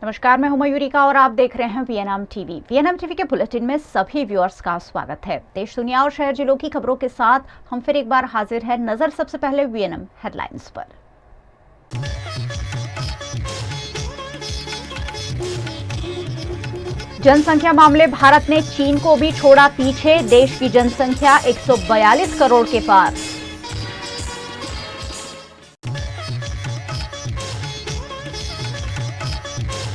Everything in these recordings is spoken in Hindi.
नमस्कार, मैं हूं मयूरिका और आप देख रहे हैं वीएनएम टीवी। वीएनएम टीवी के बुलेटिन में सभी व्यूअर्स का स्वागत है। देश दुनिया और शहर जिलों की खबरों के साथ हम फिर एक बार हाजिर हैं। नजर सबसे पहले वीएनएम हेडलाइंस पर। जनसंख्या मामले भारत ने चीन को भी छोड़ा पीछे। देश की जनसंख्या 142 करोड़ के पार।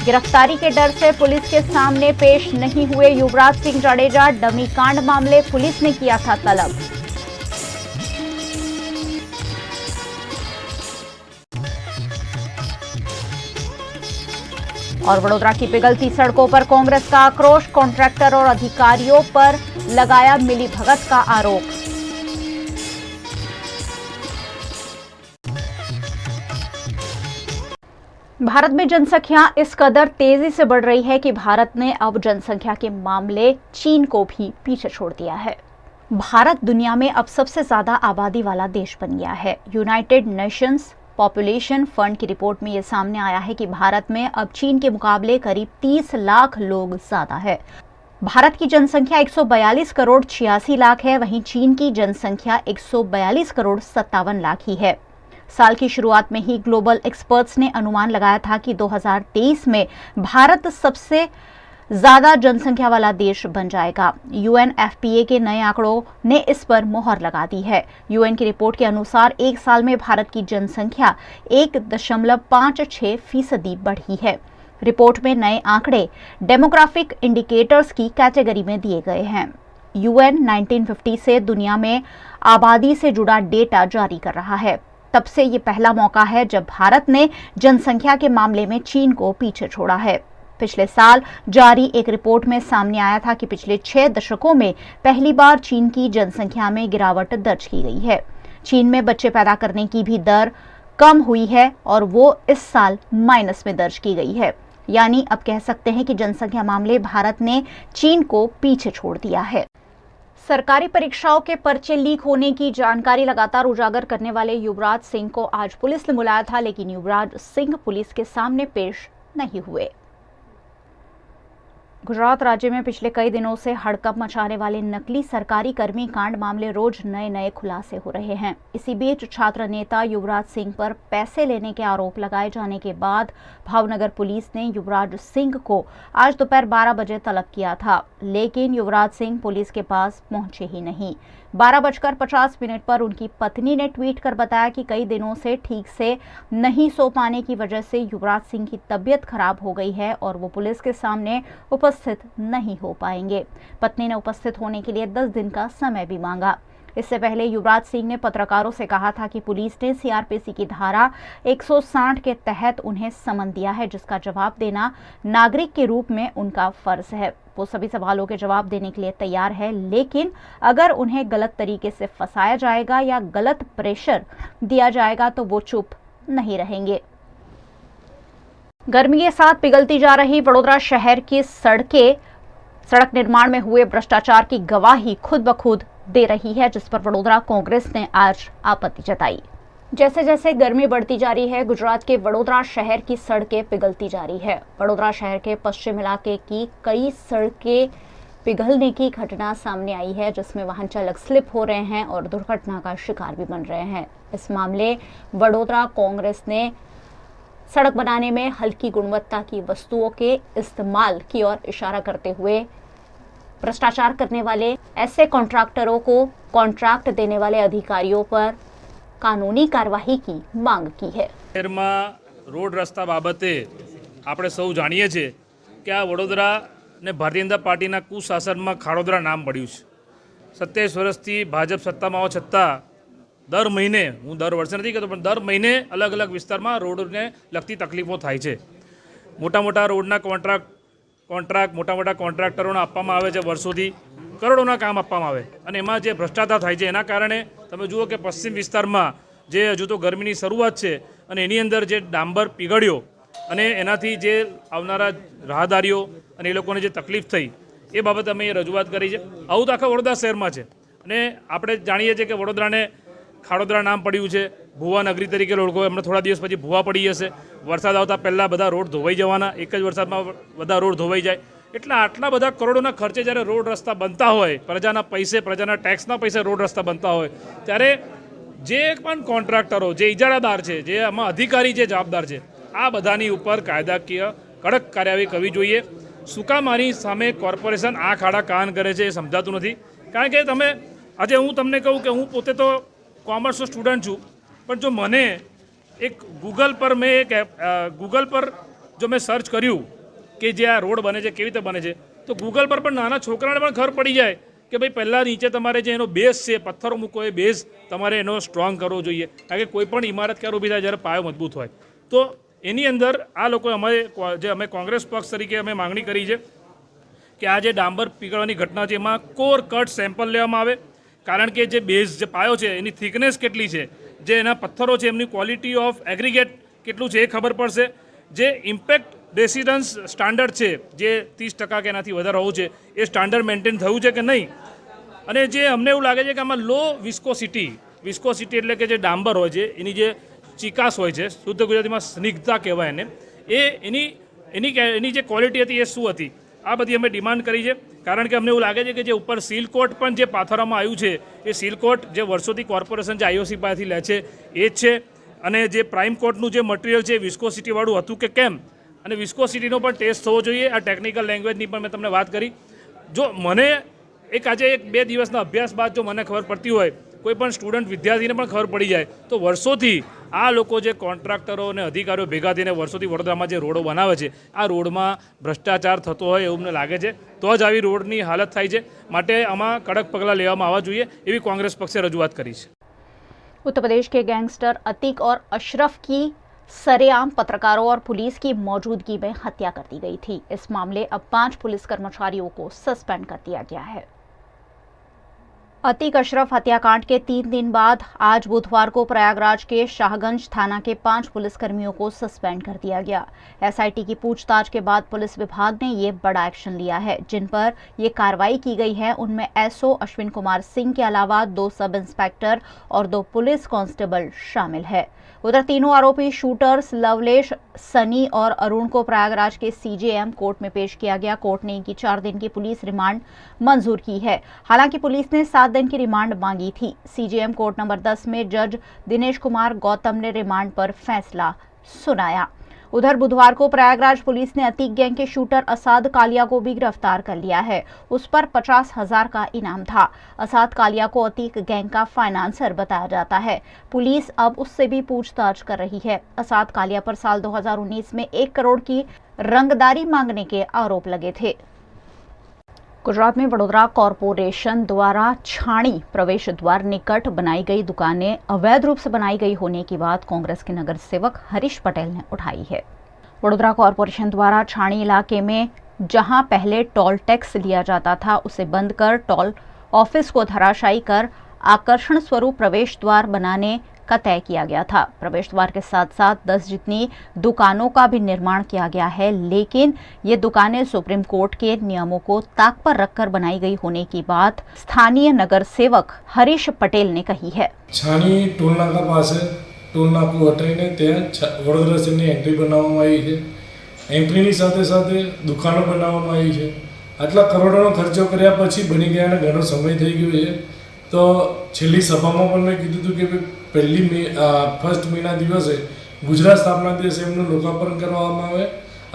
गिरफ्तारी के डर से पुलिस के सामने पेश नहीं हुए युवराज सिंह जडेजा। डमी कांड मामले पुलिस ने किया था तलब। और वडोदरा की पिघलती सड़कों पर कांग्रेस का आक्रोश। कॉन्ट्रैक्टर और अधिकारियों पर लगाया मिलीभगत का आरोप। भारत में जनसंख्या इस कदर तेजी से बढ़ रही है कि भारत ने अब जनसंख्या के मामले चीन को भी पीछे छोड़ दिया है। भारत दुनिया में अब सबसे ज्यादा आबादी वाला देश बन गया है। यूनाइटेड नेशंस पॉपुलेशन फंड की रिपोर्ट में यह सामने आया है कि भारत में अब चीन के मुकाबले करीब 30 लाख लोग ज्यादा है। भारत की जनसंख्या 142 करोड़ 86 लाख है, वहीं चीन की जनसंख्या 142 करोड़ 57 लाख ही है। साल की शुरुआत में ही ग्लोबल एक्सपर्ट्स ने अनुमान लगाया था कि 2023 में भारत सबसे ज्यादा जनसंख्या वाला देश बन जाएगा। यूएनएफपीए के नए आंकड़ों ने इस पर मोहर लगा दी है। यूएन की रिपोर्ट के अनुसार एक साल में भारत की जनसंख्या 1.56% बढ़ी है। रिपोर्ट में नए आंकड़े डेमोग्राफिक इंडिकेटर्स की कैटेगरी में दिए गए हैं। यूएन 1950 से दुनिया में आबादी से जुड़ा डेटा जारी कर रहा है। तब से ये पहला मौका है जब भारत ने जनसंख्या के मामले में चीन को पीछे छोड़ा है। पिछले साल जारी एक रिपोर्ट में सामने आया था कि पिछले 6 दशकों में पहली बार चीन की जनसंख्या में गिरावट दर्ज की गई है। चीन में बच्चे पैदा करने की भी दर कम हुई है और वो इस साल माइनस में दर्ज की गई है। यानी अब कह सकते हैं कि जनसंख्या मामले भारत ने चीन को पीछे छोड़ दिया है। सरकारी परीक्षाओं के पर्चे लीक होने की जानकारी लगातार उजागर करने वाले युवराज सिंह को आज पुलिस ने बुलाया था, लेकिन युवराज सिंह पुलिस के सामने पेश नहीं हुए। गुजरात राज्य में पिछले कई दिनों से हड़कंप मचाने वाले नकली सरकारी कर्मी कांड मामले रोज नए नए खुलासे हो रहे हैं। इसी बीच छात्र नेता युवराज सिंह पर पैसे लेने के आरोप लगाए जाने के बाद भावनगर पुलिस ने युवराज सिंह को आज दोपहर 12 बजे तलब किया था, लेकिन युवराज सिंह पुलिस के पास पहुंचे ही नहीं। 12:50 पर उनकी पत्नी ने ट्वीट कर बताया कि कई दिनों से ठीक से नहीं सो पाने की वजह से युवराज सिंह की तबीयत खराब हो गई है और वो पुलिस के सामने उपस्थित नहीं हो पाएंगे। पत्नी ने उपस्थित होने के लिए 10 दिन का समय भी मांगा। इससे पहले युवराज सिंह ने पत्रकारों से कहा था कि पुलिस ने सीआरपीसी की धारा 160 के तहत उन्हें समन दिया है, जिसका जवाब देना नागरिक के रूप में उनका फर्ज है। वो सभी सवालों के जवाब देने के लिए तैयार है, लेकिन अगर उन्हें गलत तरीके से फंसाया जाएगा या गलत प्रेशर दिया जाएगा तो वो चुप नहीं रहेंगे। गर्मी के साथ पिघलती जा रही वडोदरा शहर की सड़क निर्माण में हुए भ्रष्टाचार की गवाही खुद ब खुद दे रही है, जिस पर वडोदरा कांग्रेस ने आज आपत्ति जताई। जैसे जैसे गर्मी बढ़ती जा रही है, गुजरात के वडोदरा शहर की सड़कें पिघलती जा रही है। वडोदरा शहर के पश्चिम इलाके की कई सड़कें पिघलने की घटना सामने आई है, जिसमें वाहन चालक स्लिप हो रहे हैं और दुर्घटना का शिकार भी बन रहे हैं। इस मामले वडोदरा कांग्रेस ने सड़क बनाने में हल्की गुणवत्ता की वस्तुओं के इस्तेमाल की ओर इशारा करते हुए भ्रष्टाचार करने वाले ऐसे कॉन्ट्रैक्टरों को कॉन्ट्रैक्ट देने वाले अधिकारियों पर कानूनी कार्यवाही की मांग की है। रोड रस्ता बाबते આપણે સૌ જાણીએ છીએ કે આ વડોદરા ને ભારતીય જનતા પાર્ટીના કુશાસનમાં ખાડોદરા નામ પડ્યું છે। 27 વર્ષથી ભાજપ સત્તામાં હોવા છતાં દર મહિને, હું દર વર્ષે નથી કહેતો પણ દર મહિને અલગ અલગ વિસ્તારમાં રોડને લગતી તકલીફો થાય છે। મોટા મોટા રોડના કોન્ટ્રાક્ટ મોટા મોટા કોન્ટ્રાક્ટરોને આપવામાં આવે છે, વર્ષોથી કરોડોના કામ આપવામાં આવે અને એમાં જે ભ્રષ્ટાચાર થાય છે એના કારણે તમે જુઓ કે પશ્ચિમ વિસ્તારમાં જે હજુ તો ગરમીની શરૂઆત છે અને એની અંદર જે ડાંબર પીગળ્યો અને એનાથી જે આવનારા રાહદારીઓ અને એ લોકોને જે તકલીફ થઈ એ બાબતે અમે રજૂઆત કરી છે। આવું તો આખા વડોદરા શહેરમાં છે અને આપણે જાણીએ છીએ કે વડોદરાને ખાડોદરા નામ પડ્યું છે, ભુવા નગરી તરીકે ઓળખો. હમણાં થોડા દિવસ પછી ભુવા પડી જશે. વરસાદ આવતા પહેલાં બધા રોડ ધોવાઈ જવાના, એક જ વરસાદમાં બધા રોડ ધોવાઈ જાય. એટલે આટલા બધા કરોડોના ખર્ચે જ્યારે રોડ રસ્તા બનતા હોય, પ્રજાના પૈસે, પ્રજાના ટેક્સના પૈસે રોડ રસ્તા બનતા હોય, ત્યારે જે પણ કોન્ટ્રાક્ટરો, જે ઇજારાદાર છે, જે આમાં અધિકારી જે જવાબદાર છે, આ બધાની ઉપર કાયદાકીય કડક કાર્યવાહી કરવી જોઈએ. શું કામ આની સામે કોર્પોરેશન આ ખાડા કાન કરે છે એ સમજાતું નથી. કારણ કે તમે આજે હું તમને કહું કે હું પોતે તો કોમર્સનો સ્ટુડન્ટ છું, પણ જો મને એક ગૂગલ પર જો મેં સર્ચ કર્યું કે જે આ રોડ બને છે કેવી રીતે બને છે, તો ગૂગલ પર પણ નાના છોકરાને પણ ખબર પડી જાય કે ભાઈ પહેલાં નીચે તમારે જે એનો બેઝ છે, પથ્થરો મૂકો, એ બેઝ તમારે એનો સ્ટ્રોંગ કરવો જોઈએ. કારણ કે કોઈ પણ ઇમારત ક્યારે ઊભી થાય જ્યારે પાયો મજબૂત હોય. તો એની અંદર આ લોકો અમે કોંગ્રેસ પક્ષ તરીકે અમે માંગણી કરી છે કે આ જે ડાંબર પીગળવાની ઘટના છે એમાં કોર કટ સેમ્પલ લેવામાં આવે. કારણ કે જે બેઝ જે પાયો છે એની થિકનેસ કેટલી છે, જે એના પથ્થરો છે એમની ક્વોલિટી ઓફ એગ્રીગેટ કેટલું છે એ ખબર પડશે. જે ઇમ્પેક્ટ રેસિડન્સ સ્ટાન્ડર્ડ છે, જે 30% કે એનાથી વધારે હોવું છે, એ સ્ટાન્ડર્ડ મેન્ટેન થયું છે કે નહીં. અને જે અમને એવું લાગે છે કે આમાં લો વિસ્કોસિટી એટલે કે જે ડાંબર હોય છે એની જે ચિકાસ હોય છે, શુદ્ધ ગુજરાતીમાં સ્નિગ્ધતા કહેવાય એને, એની જે ક્વોલિટી હતી એ શું હતી, આ બધી અમે ડિમાન્ડ કરી છે. કારણ કે અમને એવું લાગે છે કે જે ઉપર સીલકોટ પણ જે પાથરવામાં આવ્યું છે એ સીલકોટ જે વર્ષોથી કોર્પોરેશન જે આઈઓસી પાસેથી લે છે એ જ છે. અને જે પ્રાઇમ કોટનું જે મટીરિયલ છે વિસ્કોસિટીવાળું હતું કે કેમ, અને વિસ્કોસિટીનો પણ ટેસ્ટ થવો જોઈએ. આ ટેકનિકલ લેંગ્વેજની પણ મેં તમને વાત કરી. જો મને આજે 1-2 દિવસના અભ્યાસ બાદ જો મને ખબર પડતી હોય, કોઈ પણ સ્ટુડન્ટ વિદ્યાર્થીને પણ ખબર પડી જાય, તો વર્ષોથી આ લોકો જે કોન્ટ્રાક્ટરો અને અધિકારીઓ ભેગા થઈને વર્ષોથી વડોદરામાં જે રોડો બનાવે છે, આ રોડમાં ભ્રષ્ટાચાર થતો હોય એવું મને લાગે છે. તો જ આવી રોડની હાલત થાય છે. માટે આમાં કડક પગલાં લેવામાં આવવા જોઈએ એવી કોંગ્રેસ પક્ષે રજૂઆત કરી છે. उत्तर प्रदेश के गैंगस्टर अतीक और अशरफ की सरेआम पत्रकारों और पुलिस की मौजूदगी में हत्या कर दी गई थी. इस मामले अब 5 पुलिस कर्मचारियों को सस्पेंड कर दिया गया है. अतीक अशरफ हत्याकांड के 3 दिन बाद आज बुधवार को प्रयागराज के शाहगंज थाना के 5 पुलिसकर्मियों को सस्पेंड कर दिया गया. एसआईटी की पूछताछ के बाद पुलिस विभाग ने ये बड़ा एक्शन लिया है. जिन पर ये कार्रवाई की गई है उनमें एसओ अश्विन कुमार सिंह के अलावा 2 सब इंस्पेक्टर और 2 पुलिस कांस्टेबल शामिल है. उधर तीनों आरोपी शूटर्स लवलेश, सनी और अरुण को प्रयागराज के सीजेएम कोर्ट में पेश किया गया. कोर्ट ने इनकी 4 दिन की पुलिस रिमांड मंजूर की है. हालांकि पुलिस ने 7 दिन की रिमांड मांगी थी. सीजेएम कोर्ट नंबर 10 में जज दिनेश कुमार गौतम ने रिमांड पर फैसला सुनाया. उधर बुधवार को प्रयागराज पुलिस ने अतीक गैंग के शूटर असाद कालिया को भी गिरफ्तार कर लिया है. उस पर 50,000 का इनाम था. असाद कालिया को अतीक गैंग का फाइनेंसर बताया जाता है. पुलिस अब उससे भी पूछताछ कर रही है. असाद कालिया पर साल 2019 में 1 करोड़ की रंगदारी मांगने के आरोप लगे थे. गुजरात में वडोदरा कॉरपोरेशन द्वारा छाणी प्रवेश द्वार निकट बनाई गई दुकानें अवैध रूप से बनाई गई होने की बात कांग्रेस के नगर सेवक हरीश पटेल ने उठाई है. वडोदरा कॉरपोरेशन द्वारा छाणी इलाके में जहां पहले टोल टैक्स लिया जाता था उसे बंद कर टोल ऑफिस को धराशायी कर आकर्षण स्वरूप प्रवेश द्वार बनाने का तय किया गया था. प्रवेश द्वार के साथ साथ 10 जितनी दुकानों का भी निर्माण किया गया है. लेकिन ये दुकानें सुप्रीम कोर्ट के नियमों को ताक पर रखकर बनाई गई होने की बात स्थानीय नगर सेवक हरीश पटेल ने कही है. छाणी टोल नाका पास टोल नाकू हटाईने ત્યાં વડોદરા શહેરની એન્ટ્રી બનાવવામાં આવી છે. એન્ટ્રીની સાથે સાથે દુકાનો બનાવવામાં આવી છે. આટલા કરોડોનો ખર્ચો કર્યા પછી બની ગયાને ઘણો સમય થઈ ગયો છે. તો છેલ્લી સભામાં પણ મેં કીધું હતું કે ફર્સ્ટ મેના દિવસે ગુજરાત સ્થાપના દિવસે એમનું લોકાર્પણ કરવામાં આવે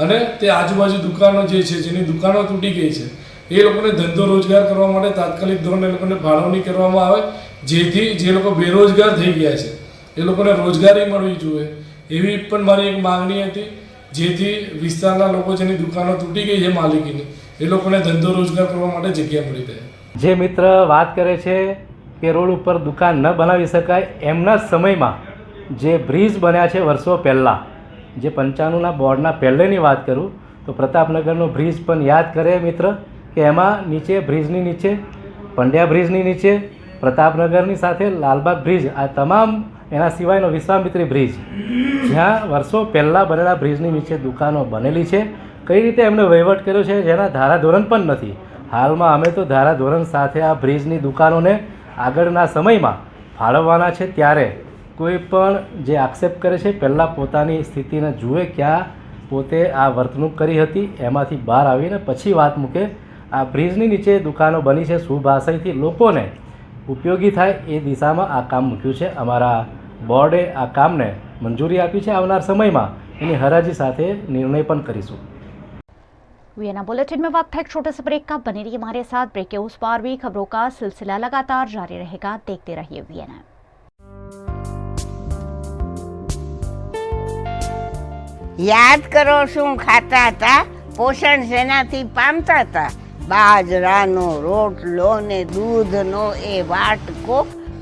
અને તે આજુબાજુ દુકાનો જે છે જેની દુકાનો તૂટી ગઈ છે એ લોકોને ધંધો રોજગાર કરવા માટે તાત્કાલિક ધોરણે એ લોકોને ફાળવણી કરવામાં આવે, જેથી જે લોકો બેરોજગાર થઈ ગયા છે એ લોકોને રોજગારી મળવી જોઈએ એવી પણ મારી એક માંગણી હતી. જેથી વિસ્તારના લોકો જેની દુકાનો તૂટી ગઈ છે માલિકીની એ લોકોને ધંધો રોજગાર કરવા માટે જગ્યા મળી રહે. જે મિત્ર વાત કરે છે કે રોડ ઉપર દુકાન ન બનાવી શકાય, એમના સમયમાં જે બ્રિજ બન્યા છે વર્ષો પહેલાં, જે 95ના બોર્ડના પહેલેની વાત કરું તો પ્રતાપનગરનો બ્રિજ પણ યાદ કરે મિત્ર કે એમાં નીચે બ્રિજની નીચે પંડ્યા બ્રિજની નીચે પ્રતાપનગરની સાથે લાલબાગ બ્રિજ, આ તમામ એના સિવાયનો વિશ્વામિત્રી બ્રિજ, જ્યાં વર્ષો પહેલાં બનેલા બ્રિજની નીચે દુકાનો બનેલી છે. કઈ રીતે એમણે વહીવટ કર્યો છે જેના ધારાધોરણ પણ નથી. હાલમાં અમે તો ધારાધોરણ સાથે આ બ્રિજની દુકાનોને આગળના સમયમાં ફાળવવાના છે ત્યારે કોઈ પણ જે આક્ષેપ કરે છે પહેલાં પોતાની સ્થિતિને જુએ ક્યાં પોતે આ વર્તણૂક કરી હતી એમાંથી બહાર આવીને પછી વાત મૂકે. આ બ્રિજની નીચે દુકાનો બની છે શુભ આશયથી લોકોને ઉપયોગી થાય એ દિશામાં આ કામ મૂક્યું છે. અમારા બોર્ડે આ કામને મંજૂરી આપી છે. આવનાર સમયમાં એની હરાજી સાથે निर्णय પણ કરીશું. वीएनए बुलेटिन में वक्त है एक छोटे से ब्रेक का. बने रहिए हमारे साथ. ब्रेक के उस पार भी खबरों का सिलसिला लगातार जारी रहेगा. देखते रहिए वीएनए. યાદ કરો શું ખાતા હતા, પોષણ શેનાથી પામતા હતા? બાજરાનો રોટલો ને દૂધનો એ વાટકો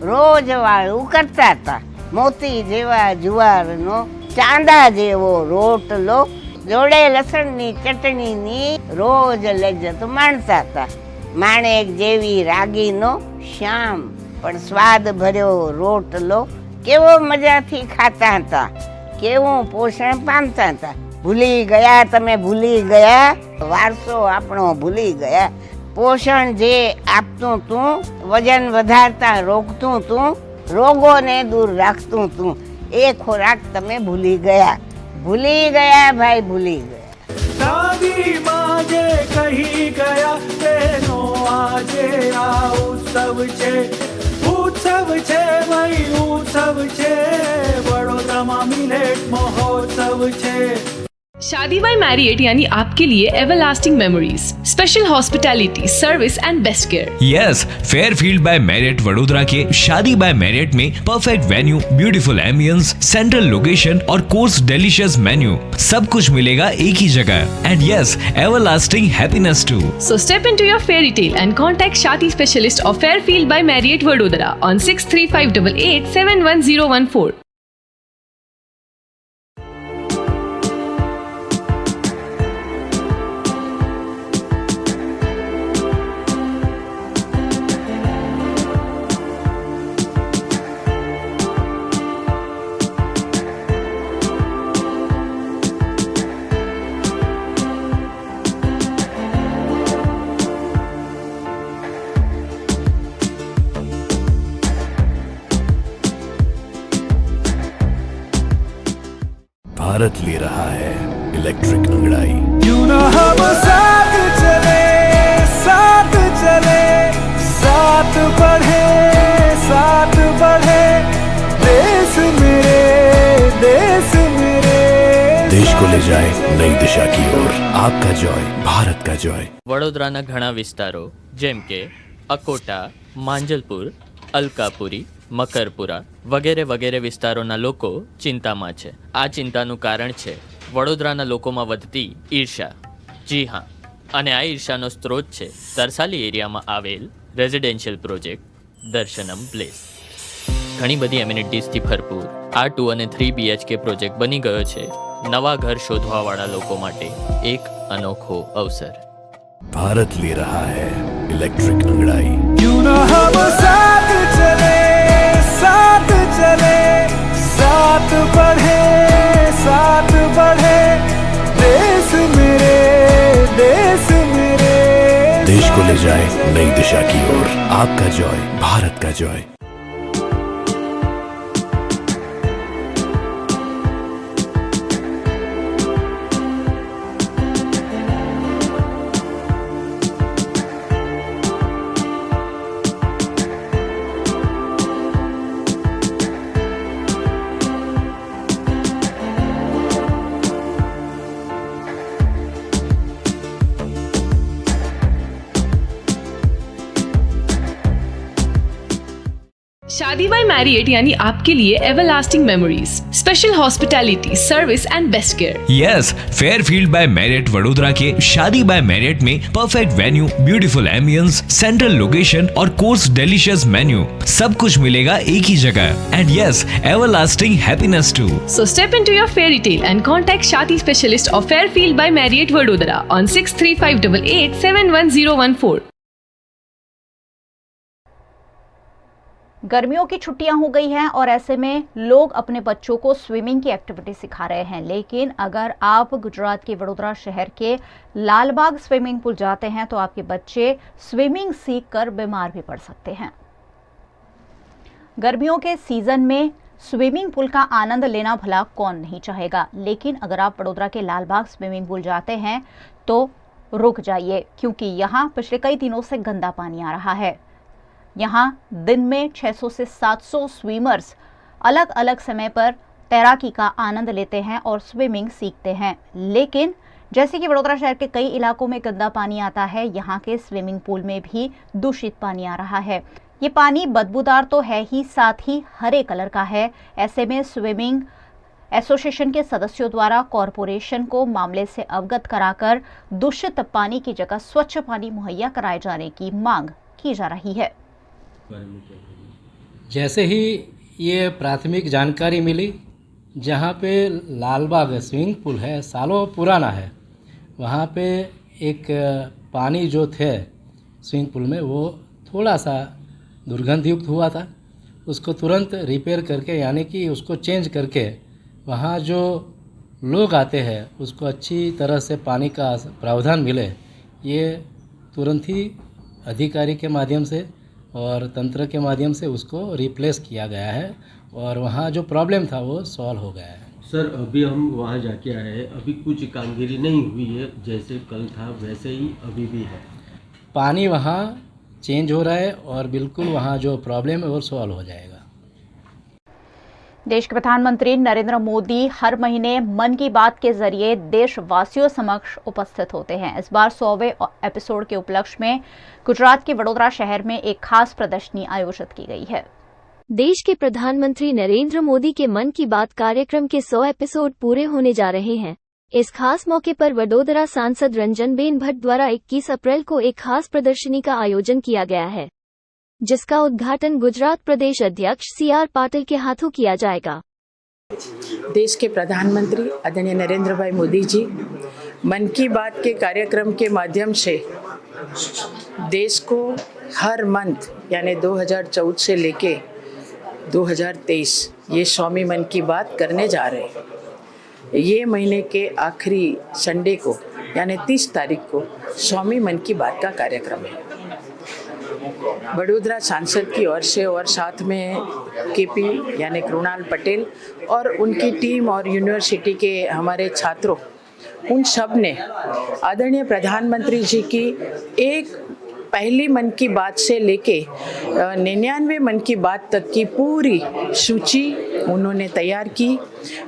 રોજ વાળું કરતા હતા. મોતી જેવા જુવારનો ચાંદા જેવો રોટલો જોડે લસણની ચટણીની રોજ લજ્જત માણતા હતા. માણેક જેવી રાગીનો શ્યામ પણ સ્વાદ ભર્યો રોટલો કેવો મજાથી ખાતા હતા, કેવું પોષણ પામતા હતા. ભૂલી ગયા તમે, ભૂલી ગયા વારસો આપણો, ભૂલી ગયા પોષણ જે આપતું તું, વજન વધારતા રોકતું તું, રોગોને દૂર રાખતું તું, એ ખોરાક તમે ભૂલી ગયા. ભૂલી ગયા ભાઈ, ભૂલી ગયા. દાદી માજે કહી ગયા તેનો આજે આ ઉત્સવ છે, ઉત્સવ છે ભાઈ, ઉત્સવ છે. વડોદરામાં મિલેટ મહોત્સવ છે. शादी बाय मैरियट यानी आपके लिए everlasting memories, special hospitality, service and best care. Yes, Fairfield by Marriott Vadodara के शादी बाय मैरियट में perfect venue, beautiful ambience, central location और कोर्स डेलिशियस मेन्यू, सब कुछ मिलेगा एक ही जगह. And yes, everlasting happiness too. So step into your fairy tale and contact Shadi specialist of Fairfield by Marriott Vadodara on 6358871014. Bharat ले रहा है इलेक्ट्रिक अंगड़ाई. क्यों न हम साथ चले, साथ चले, साथ बढ़े, साथ बढ़े. देश मेरे, देश मेरे. देश को ले जाए नई दिशा की ओर. आपका जॉय, भारत का जॉय. વડોદરાના ઘણા વિસ્તારો જેમ કે અકોટા, માંજલપુર, અલકાપુરી, મકરપુરા વગેરે વગેરે વિસ્તારોના લોકો ચિંતામાં છે. આ ચિંતાનું કારણ છે વડોદરાના લોકોમાં વધતી ઈર્ષા. જી હા, અને આ ઈર્ષાનો સ્ત્રોત છે તરસાલી એરિયામાં આવેલ રેઝિડેન્શિયલ પ્રોજેક્ટ દર્શનમ પ્લેસ. ઘણી બધી એમ્યુનિટીઝથી ભરપૂર આ 2 અને 3 BHK પ્રોજેક્ટ બની ગયો છે નવા ઘર શોધવાવાળા લોકો માટે એક અનોખો અવસર. भारत ले रहा है इलेक्ट्रिक अंगड़ाई. क्यों न हम साथ चले, साथ चले, साथ बढ़े, साथ बढ़े. देश मेरे, देश मेरे. देश को ले जाए नई दिशा की ओर. आपका जॉय, भारत का जॉय. शादी बाय मैरियट यानी आपके लिए everlasting memories, special hospitality, service and best care. Yes, Fairfield by Marriott Vadodara के शादी बाय मैरियट में perfect venue, beautiful ambience, central location और कोर्स डेलिशियस मेन्यू, सब कुछ मिलेगा एक ही जगह. And yes, everlasting happiness too. So step into your fairy tale and contact Shadi specialist of Fairfield by Marriott Vadodara on 6358871014. गर्मियों की छुट्टियां हो गई हैं और ऐसे में लोग अपने बच्चों को स्विमिंग की एक्टिविटी सिखा रहे हैं. लेकिन अगर आप गुजरात के वडोदरा शहर के लालबाग स्विमिंग पूल जाते हैं तो आपके बच्चे स्विमिंग सीखकर बीमार भी पड़ सकते हैं. गर्मियों के सीजन में स्विमिंग पूल का आनंद लेना भला कौन नहीं चाहेगा, लेकिन अगर आप वडोदरा के लालबाग स्विमिंग पूल जाते हैं तो रुक जाइए, क्योंकि यहाँ पिछले कई दिनों से गंदा पानी आ रहा है। यहाँ दिन में 600 से 700 स्विमर्स अलग अलग समय पर तैराकी का आनंद लेते हैं और स्विमिंग सीखते हैं, लेकिन जैसे कि वडोदरा शहर के कई इलाकों में गंदा पानी आता है, यहाँ के स्विमिंग पूल में भी दूषित पानी आ रहा है। ये पानी बदबूदार तो है ही, साथ ही हरे कलर का है। ऐसे में स्विमिंग एसोसिएशन के सदस्यों द्वारा कॉरपोरेशन को मामले से अवगत कराकर दूषित पानी की जगह स्वच्छ पानी मुहैया कराए जाने की मांग की जा रही है। जैसे ही ये प्राथमिक जानकारी मिली, जहाँ पे लालबाग स्विमिंग पूल है, सालों पुराना है, वहाँ पे एक पानी जो थे स्विमिंग पूल में वो थोड़ा सा दुर्गंधयुक्त हुआ था। उसको तुरंत रिपेयर करके, यानी कि उसको चेंज करके, वहाँ जो लोग आते हैं उसको अच्छी तरह से पानी का प्रावधान मिले, ये तुरंत ही अधिकारी के माध्यम से और तंत्र के माध्यम से उसको रिप्लेस किया गया है और वहाँ जो प्रॉब्लम था वो सॉल्व हो गया है। सर, अभी हम वहाँ जाके आए हैं, अभी कुछ कामगिरी नहीं हुई है, जैसे कल था वैसे ही अभी भी है। पानी वहाँ चेंज हो रहा है और बिल्कुल वहाँ जो प्रॉब्लम है वो सॉल्व हो जाएगा। देश के प्रधानमंत्री नरेंद्र मोदी हर महीने मन की बात के जरिए देशवासियों समक्ष उपस्थित होते हैं। इस बार 100वें एपिसोड के उपलक्ष्य में गुजरात के वडोदरा शहर में एक खास प्रदर्शनी आयोजित की गई है। देश के प्रधानमंत्री नरेंद्र मोदी के मन की बात कार्यक्रम के 100 एपिसोड पूरे होने जा रहे हैं। इस खास मौके पर वडोदरा सांसद रंजनबेन भट्ट द्वारा 21 अप्रैल को एक खास प्रदर्शनी का आयोजन किया गया है, जिसका उद्घाटन गुजरात प्रदेश अध्यक्ष CR पाटिल के हाथों किया जाएगा। देश के प्रधानमंत्री आदरणीय नरेंद्र भाई मोदी जी मन की बात के कार्यक्रम के माध्यम से देश को हर मंथ यानी 2014 से लेके 2023 ये 100वीं मन की बात करने जा रहे हैं। ये महीने के आखिरी संडे को यानी 30 तारीख को 100वीं मन की बात का कार्यक्रम है। वडोदरा सांसद की ओर से और साथ में KP यानी कृणाल पटेल और उनकी टीम और यूनिवर्सिटी के हमारे छात्रों, उन सब ने आदरणीय प्रधानमंत्री जी की एक पहली मन की बात से लेके 99 मन की बात तक की पूरी सूची उन्होंने तैयार की।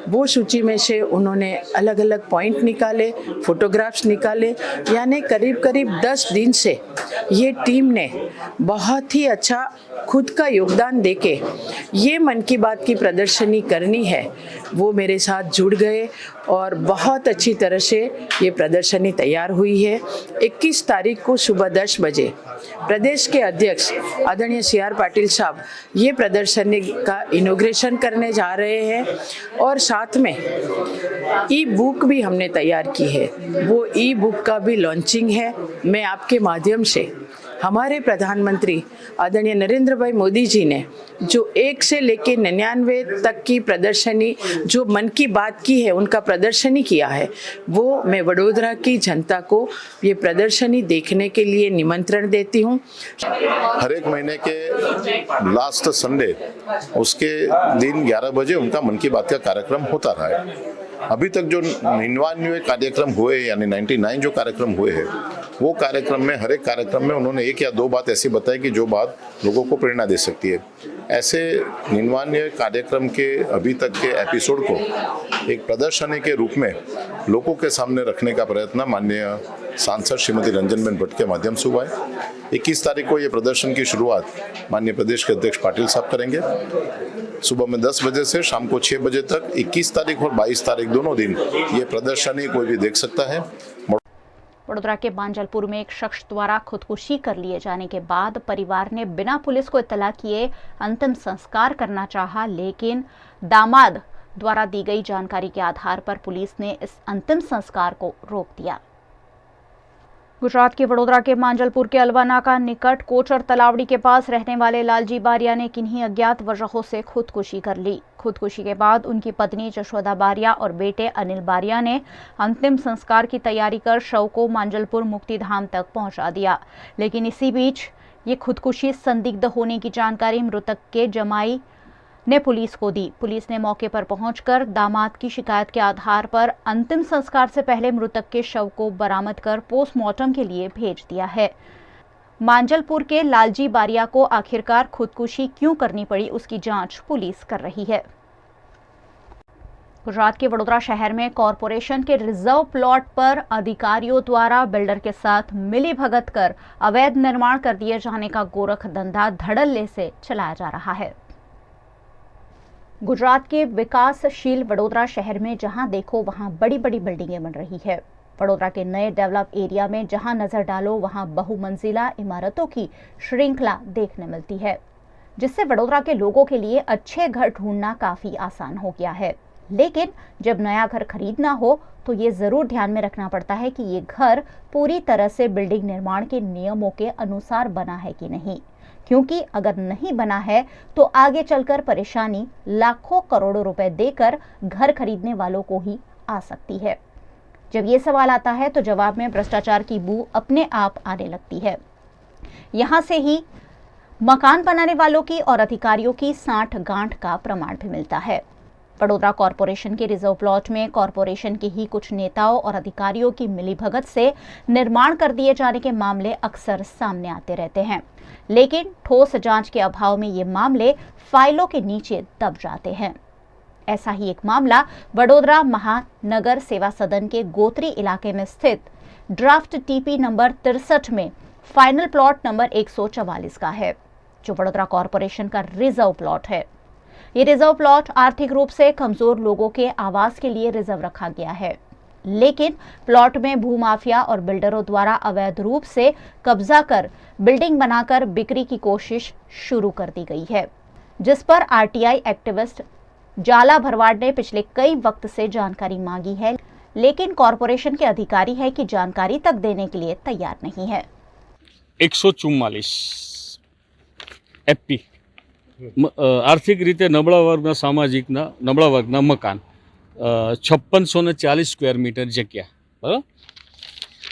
वो सूची में से उन्होंने अलग अलग पॉइंट निकाले, फोटोग्राफ्स निकाले, यानी करीब करीब 10 दिन से ये टीम ने बहुत ही अच्छा खुद का योगदान देके ये मन की बात की प्रदर्शनी करनी है, वो मेरे साथ जुड़ गए और बहुत अच्छी तरह से ये प्रदर्शनी तैयार हुई है। 21 तारीख को सुबह 10 बजे प्रदेश के अध्यक्ष आदरणीय CR पाटिल साहब ये प्रदर्शनी का इनॉग्रेशन करने जा रहे हैं और साथ में ई-बुक भी हमने तैयार की है, वो ई-बुक का भी लॉन्चिंग है। मैं आपके माध्यम से हमारे प्रधानमंत्री आदरणीय नरेंद्र भाई मोदी जी ने जो 1 से लेकर 99 तक की प्रदर्शनी जो मन की बात की है, उनका प्रदर्शनी किया है, वो मैं वडोदरा की जनता को ये प्रदर्शनी देखने के लिए निमंत्रण देती हूँ। हर एक महीने के लास्ट संडे उसके दिन 11 बजे उनका मन की बात का कार्यक्रम होता रहा है। अभी तक जो 99 कार्यक्रम हुए यानी 99 जो कार्यक्रम हुए हैं, वो कार्यक्रम में हर एक कार्यक्रम में उन्होंने 1 या 2 बात ऐसी बताई कि जो बात लोगों को प्रेरणा दे सकती है। ऐसे 99 कार्यक्रम के अभी तक के एपिसोड को एक प्रदर्शनी के रूप में लोगों के सामने रखने का प्रयत्न माननीय सांसद श्रीमती रंजनबेन भट्ट के माध्यम से हुआ है। 21 तारीख को ये प्रदर्शन की शुरुआत माननीय प्रदेश के अध्यक्ष पाटिल साहब करेंगे। सुबह में 10 बजे से शाम को 6 बजे तक 21 तारीख और 22 तारीख दोनों दिन ये प्रदर्शनी कोई भी देख सकता है। वडोदरा के मांजलपुर में एक शख्स द्वारा खुदकुशी कर लिए जाने के बाद परिवार ने बिना पुलिस को इत्तला किए अंतिम संस्कार करना चाहा, लेकिन दामाद द्वारा दी गई जानकारी के आधार पर पुलिस ने इस अंतिम संस्कार को रोक दिया। गुजरात के वडोदरा के मांजलपुर के अलवानाका निकट कोचर तलावड़ी के पास रहने वाले लालजी बारिया ने किन्हीं अज्ञात वजहों से खुदकुशी कर ली। खुदकुशी के बाद उनकी पत्नी जशोदा बारिया और बेटे अनिल बारिया ने अंतिम संस्कार की तैयारी कर शव को मांजलपुर मुक्तिधाम तक पहुंचा दिया, लेकिन इसी बीच ये खुदकुशी संदिग्ध होने की जानकारी मृतक के जमाई ने पुलिस को दी। पुलिस ने मौके पर पहुंचकर दामाद की शिकायत के आधार पर अंतिम संस्कार से पहले मृतक के शव को बरामद कर पोस्टमार्टम के लिए भेज दिया है। मांजलपुर के लालजी बारिया को आखिरकार खुदकुशी क्यों करनी पड़ी, उसकी जांच पुलिस कर रही है। गुजरात के वडोदरा शहर में कॉरपोरेशन के रिजर्व प्लॉट पर अधिकारियों द्वारा बिल्डर के साथ मिलीभगत कर अवैध निर्माण कर दिए जाने का गोरख धंधा धड़ल्ले से चलाया जा रहा है। गुजरात के विकासशील वडोदरा शहर में जहां देखो वहां बड़ी बड़ी बिल्डिंगें बन रही है। वडोदरा के नए डेवलप एरिया में जहां नजर डालो वहां बहुमंजिला इमारतों की श्रृंखला देखने मिलती है, जिससे वडोदरा के लोगों के लिए अच्छे घर ढूंढना काफी आसान हो गया है। लेकिन जब नया घर खरीदना हो तो ये जरूर ध्यान में रखना पड़ता है कि ये घर पूरी तरह से बिल्डिंग निर्माण के नियमों के अनुसार बना है कि नहीं, क्योंकि अगर नहीं बना है तो आगे चलकर परेशानी लाखों करोड़ों रुपए देकर घर खरीदने वालों को ही आ सकती है। जब ये सवाल आता है तो जवाब में भ्रष्टाचार की बू अपने आप आने लगती है। यहां से ही मकान बनाने वालों की और अधिकारियों की साठ गांठ का प्रमाण भी मिलता है। वडोदरा कॉरपोरेशन के रिजर्व प्लॉट में कॉरपोरेशन के ही कुछ नेताओं और अधिकारियों की मिलीभगत से निर्माण कर दिए जाने के मामले अक्सर सामने आते रहते हैं, लेकिन ठोस जांच के अभाव में ये मामले फाइलों के नीचे दब जाते हैं। ऐसा ही एक मामला वडोदरा महानगर सेवा सदन के गोत्री इलाके में स्थित ड्राफ्ट टीपी नंबर 63 में फाइनल प्लॉट नंबर 144 का है, जो वडोदरा कॉरपोरेशन का रिजर्व प्लॉट है। ये रिजर्व प्लॉट आर्थिक रूप से कमजोर लोगों के आवास के लिए रिजर्व रखा गया है, लेकिन प्लॉट में भूमाफिया और बिल्डरों द्वारा अवैध रूप से कब्जा कर बिल्डिंग बनाकर बिक्री की कोशिश शुरू कर दी गई है, जिस पर आरटीआई एक्टिविस्ट जाला भरवाड़ ने पिछले कई वक्त से जानकारी मांगी है, लेकिन कॉरपोरेशन के अधिकारी है कि जानकारी तक देने के लिए तैयार नहीं है। 144 एफपी आर्थिक रीते नबळा वर्गना सामाजिकना नबळा वर्गना मकान 5640 स्क्वेर मीटर जग्या बराबर।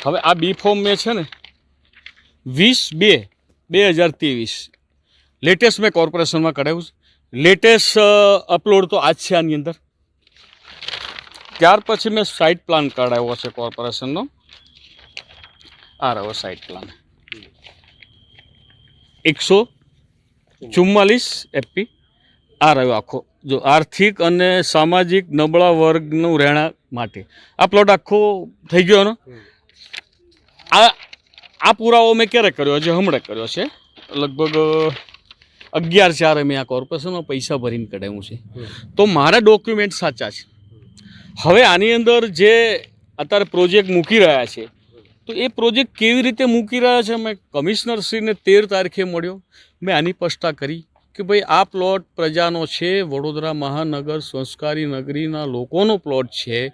हवे आ बी फॉर्म में छे ने 20/2/2023 लेटेस्ट में कॉर्पोरेशन में कढ़ाव्युं छे। लेटेस्ट अपलोड तो आज छे आनी अंदर। त्यार पछी मैं साइट प्लान कढ़ाव्यो छे कॉर्पोरेशननो। आ रह्यो साइट प्लान 144 एफपी आ रह्यो आखो जो आर्थिक अने सामाजिक नबळा वर्गनुं રહેણા માટે आ प्लॉट आखो थई गयो ने। आ पुरावो मैं क्यारे कर्यो छे? हमणे कर्यो छे। लगभग 11/4 में आ कॉर्पोरेशन में पैसा भरीने कढाव्युं छे। तो मारा डॉक्यूमेंट साचा छे। हवे आनी अंदर जे अत्यारे प्रोजेक्ट मूकी रह्या छे तो ये प्रोजेक्ट केवी रीते मूकी रह्या छे। मैं कमिश्नर श्री ने 13 तारीखे मळ्यो। मैं आनी स्पष्टता करी कि भाई आ प्लॉट प्रजानो छे, वडोदरा महानगर संस्कारी नगरीना लोकोनो प्लॉट छे।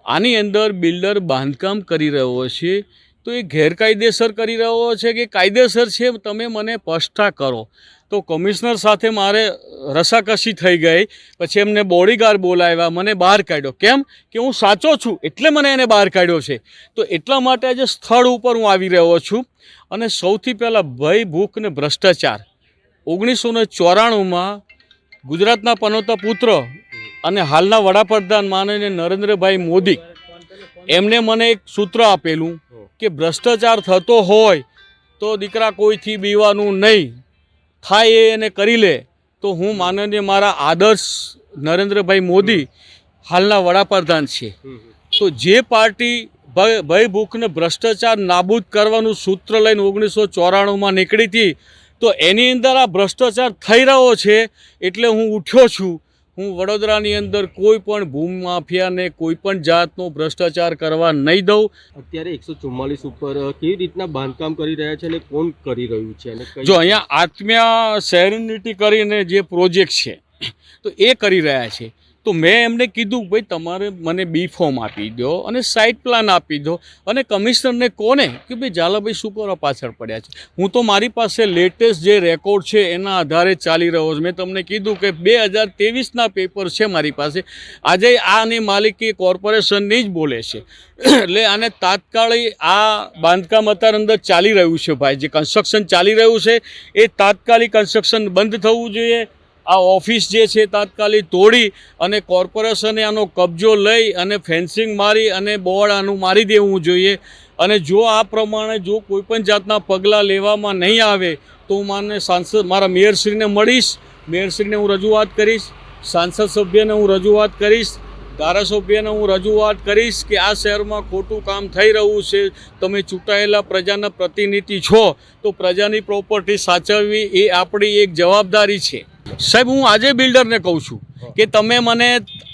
आनी अंदर बिल्डर बांधकाम करी रह्यो छे तो ये गैरकायदेसर करी रह्यो छे कि कायदेसर छे? तमे मने स्पष्टता करो। तो कमिश्नर साथे मारे रसाकशी थई गई। पछी एमने बॉडीगार्ड बोलाव्या, मने बहार काढ्यो। केम कि हूँ साचो छूं एटले मने एने बहार काढ्यो छे। तो एटला माटे आज स्थळ उपर हूँ आवी रह्यो छूं। अने सौथी पहेला भय, भूख ने भ्रष्टाचार 1994 में गुजरातना पनोता पुत्र अने हालना वडाप्रधान माननीय नरेंद्रभाई मोदी एमने मने एक सूत्र आपेलू कि भ्रष्टाचार थतो होय तो दीकरा कोईथी बीवानुं नहीं, थाय एने करी ले। तो हूँ माननीय मारा आदर्श नरेंद्रभाई मोदी हालना वडाप्रधान छे। तो जे पार्टी भय भूख ने भ्रष्टाचार नाबूद करवानुं सूत्र लईने 1994 में निकળી थी तो एनी अंदर आ भ्रष्टाचार थई रह्यो छे एटले हूँ उठ्यो छूं। हूँ वडोदरानी अंदर कोईपण भूमाफिया ने कोईपण जातनो भ्रष्टाचार करवा नहीं दઉં। અત્યારે 144 ઉપર કેવી રીતના બાંધકામ કરી રહ્યા છે અને કોણ કરી રહ્યું છે? અને જો અહીંયા આત્મ્યા સેરેનિટી કરીને જે પ્રોજેક્ટ છે તો એ કરી રહ્યા છે। તો મેં એમને કીધું ભાઈ તમારે મને બી ફોર્મ આપી દો અને સાઇટ પ્લાન આપી દો અને કમિશનરને કોને કે ભાઈ ઝાલાભાઈ શું કરવા પાછળ પડ્યા છે. હું તો મારી પાસે લેટેસ્ટ જે રેકોર્ડ છે એના આધારે ચાલી રહ્યો છું. મેં તમને કીધું કે 2023ના પેપર છે મારી પાસે. આજે આની માલિકી કોર્પોરેશનની જ બોલે છે. એટલે આને તાત્કાલિક આ બાંધકામ અત્યારે અંદર ચાલી રહ્યું છે ભાઈ, જે કન્સ્ટ્રક્શન ચાલી રહ્યું છે એ તાત્કાલિક કન્સ્ટ્રક્શન બંધ થવું જોઈએ. આ ઓફિસ જે છે તાત્કાલિક તોડી અને કોર્પોરેશને આનો કબજો લઈ અને ફેન્સિંગ મારી અને બોર્ડ આનું મારી દેવું જોઈએ. અને જો આ પ્રમાણે જો કોઈપણ જાતના પગલાં લેવામાં નહીં આવે તો હું મારા મેયરશ્રીને મળીશ, મેયરશ્રીને હું રજૂઆત કરીશ, સાંસદ સભ્યને હું રજૂઆત કરીશ, ધારાસભ્યને હું રજૂઆત કરીશ કે આ શહેરમાં ખોટું કામ થઈ રહ્યું છે. તમે ચૂંટાયેલા પ્રજાના પ્રતિનિધિ છો તો પ્રજાની પ્રોપર્ટી સાચવવી એ આપણી એક જવાબદારી છે. સાહેબ હું આજે બિલ્ડરને કહું છું કે તમે મને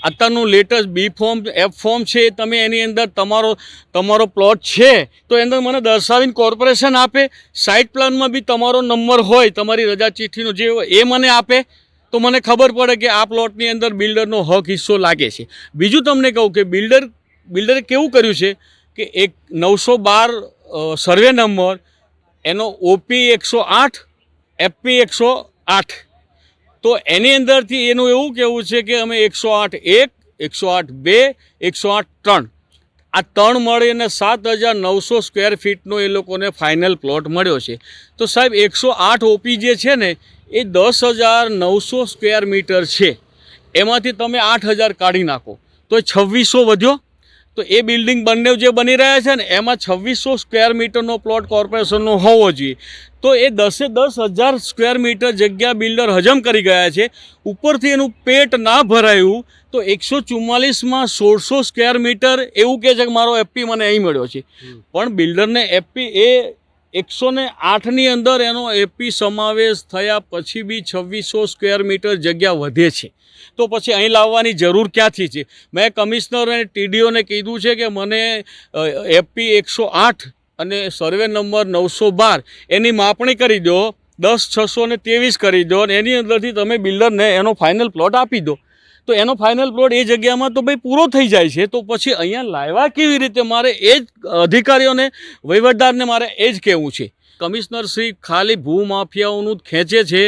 અત્યારનું લેટેસ્ટ બી ફોર્મ એફ ફોર્મ છે તમે એની અંદર તમારો પ્લોટ છે તો એની અંદર મને દર્શાવીને કોર્પોરેશન આપે. સાઇટ પ્લાનમાં બી તમારો નંબર હોય, તમારી રજા ચિઠ્ઠીનો જે હોય એ મને આપે તો મને ખબર પડે કે આ પ્લોટની અંદર બિલ્ડરનો હક હિસ્સો લાગે છે. બીજું તમને કહું કે બિલ્ડરે કેવું કર્યું છે કે એક 912 સર્વે નંબર, એનો OP 108, FP 108, તો એની અંદરથી એનું એવું કહેવું છે કે અમે 108(1), 108(2), 108(3) આ 3 મળીને 7,900 સ્ક્વેર ફીટનો એ લોકોને ફાઇનલ પ્લોટ મળ્યો છે. તો સાહેબ 108 OP જે છે ને એ 10,900 સ્ક્વેર મીટર છે. એમાંથી તમે 8,000 કાઢી નાખો તો 2,600 વધ્યો. તો એ બિલ્ડિંગ બંને જે બની રહ્યા છે ને એમાં 2,600 સ્ક્વેર મીટરનો પ્લોટ કોર્પોરેશનનો હોવો જોઈએ. તો એ 10,000 સ્ક્વેર મીટર જગ્યા બિલ્ડર હજમ કરી ગયા છે. ઉપરથી એનું પેટ ના ભરાયું તો 144માં 1,600 સ્ક્વેર મીટર એવું કહે છે કે મારો એફપી મને અહીં મળ્યો છે. પણ બિલ્ડરને એફપી એ 108ની અંદર એનો એફપી સમાવેશ થયા પછી બી 2,600 સ્ક્વેર મીટર જગ્યા વધે છે. તો પછી અહીં લાવવાની જરૂર ક્યાંથી છે? મેં કમિશનર અને TDOને કીધું છે કે મને એફપી 108 અને સર્વે નંબર 912 એની માપણી કરી દો, 10,623 કરી દો અને એની અંદરથી તમે બિલ્ડરને એનો ફાઇનલ પ્લોટ આપી દો. તો એનો ફાઇનલ પ્લોટ એ જગ્યામાં તો ભાઈ પૂરો થઈ જાય છે. તો પછી અહીંયા લાવવા કેવી રીતે? મારે એ જ અધિકારીઓને, વહીવટદારને મારે એ જ કહેવું છે. કમિશનરશ્રી ખાલી ભૂમાફિયાઓનું જ ખેંચે છે.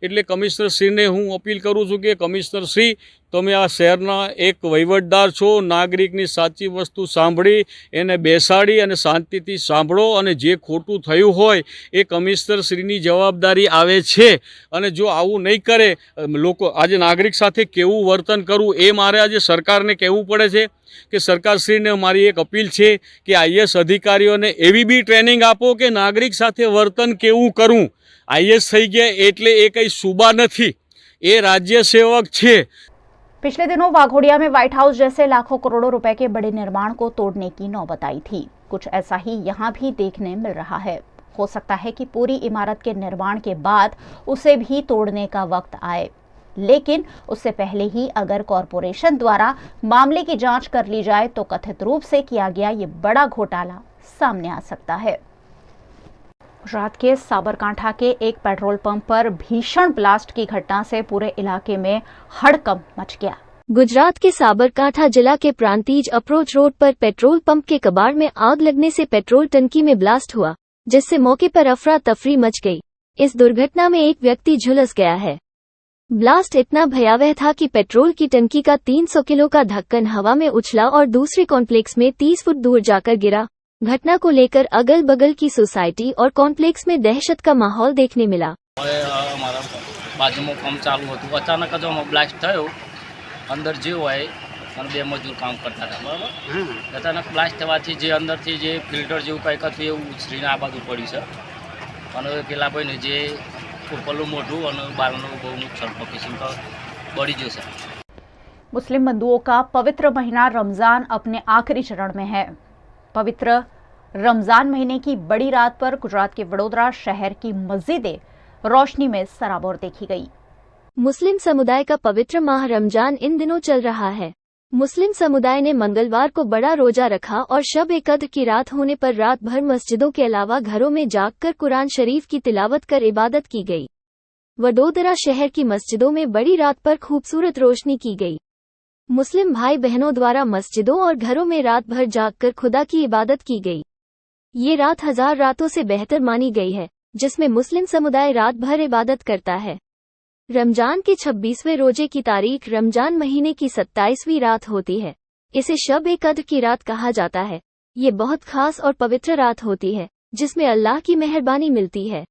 એટલે કમિશનરશ્રીને હું અપીલ કરું છું કે કમિશનરશ્રી તમે આ શહેરના એક વહીવટદાર છો, નાગરિકની સાચી વસ્તુ સાંભળી એને બેસાડી અને શાંતિથી સાંભળો અને જે ખોટું થયું હોય એ કમિશનરશ્રીની જવાબદારી આવે છે. અને જો આવું નહીં કરે લોકો, આજે નાગરિક સાથે કેવું વર્તન કરવું એ મારે આજે સરકારને કહેવું પડે છે. કે સરકારશ્રીને મારી એક અપીલ છે કે IAS અધિકારીઓને એવી બી ટ્રેનિંગ આપો કે નાગરિક સાથે વર્તન કેવું કરવું. IAS થઈ ગયા એટલે એ કંઈ સુબા નથી, એ રાજ્ય સેવક છે. पिछले दिनों वाघोड़िया में व्हाइट हाउस जैसे लाखों करोड़ों रुपए के बड़े निर्माण को तोड़ने की नौबत आई थी. कुछ ऐसा ही यहाँ भी देखने मिल रहा है. हो सकता है कि पूरी इमारत के निर्माण के बाद उसे भी तोड़ने का वक्त आए, लेकिन उससे पहले ही अगर कॉरपोरेशन द्वारा मामले की जांच कर ली जाए तो कथित रूप से किया गया ये बड़ा घोटाला सामने आ सकता है. गुजरात के साबरकांठा के एक पेट्रोल पंप पर भीषण ब्लास्ट की घटना से पूरे इलाके में हड़कंप मच गया. गुजरात के साबरकांठा जिला के प्रांतिज अप्रोच रोड पर पेट्रोल पंप के कबाड़ में आग लगने से पेट्रोल टंकी में ब्लास्ट हुआ, जिससे मौके पर अफरा तफरी मच गई. इस दुर्घटना में एक व्यक्ति झुलस गया है. ब्लास्ट इतना भयावह था कि पेट्रोल की टंकी का 300 किलो का ढक्कन हवा में उछला और दूसरे कॉम्प्लेक्स में 30 फुट दूर जाकर गिरा. घटना को लेकर अगल बगल की सोसाइटी और कॉम्प्लेक्स में दहशत का माहौल देखने मिला. हमारा बाजू में काम चालू હતું, અચાનક જ બ્લાસ્ટ થયો. અંદર જે હોય અને 2 મજૂર કામ કરતા હતા, બરાબર. અચાનક બ્લાસ્ટ થવાથી જે અંદરથી જે ફિલ્ટર જેવું કંઈક હતું એવું ઉછળીને આ બાજુ પડ્યું છે. અને પેલા ભાઈને જે ઉપરનું મોઢું અને બહારનું બહુ નુકસાન પહોંચ્યું તો બળી ગયું છે. मुस्लिम बंधुओं का पवित्र महीना रमजान अपने आखिरी चरण में है. पवित्र रमजान महीने की बड़ी रात पर गुजरात के वडोदरा शहर की मस्जिदें रोशनी में सराबोर देखी गई. मुस्लिम समुदाय का पवित्र माह रमजान इन दिनों चल रहा है. मुस्लिम समुदाय ने मंगलवार को बड़ा रोजा रखा और शब ए कद्र की रात होने पर रात भर मस्जिदों के अलावा घरों में जाकर कुरान शरीफ की तिलावत कर इबादत की गई. वडोदरा शहर की मस्जिदों में बड़ी रात पर खूबसूरत रोशनी की गई. मुस्लिम भाई बहनों द्वारा मस्जिदों और घरों में रात भर जागकर खुदा की इबादत की गई। ये रात 1000 रातों से बेहतर मानी गई है, जिसमें मुस्लिम समुदाय रात भर इबादत करता है। रमजान के 26वें रोजे की तारीख रमजान महीने की 27वीं रात होती है। इसे शब ए कद्र की रात कहा जाता है। ये बहुत खास और पवित्र रात होती है, जिसमें अल्लाह की मेहरबानी मिलती है।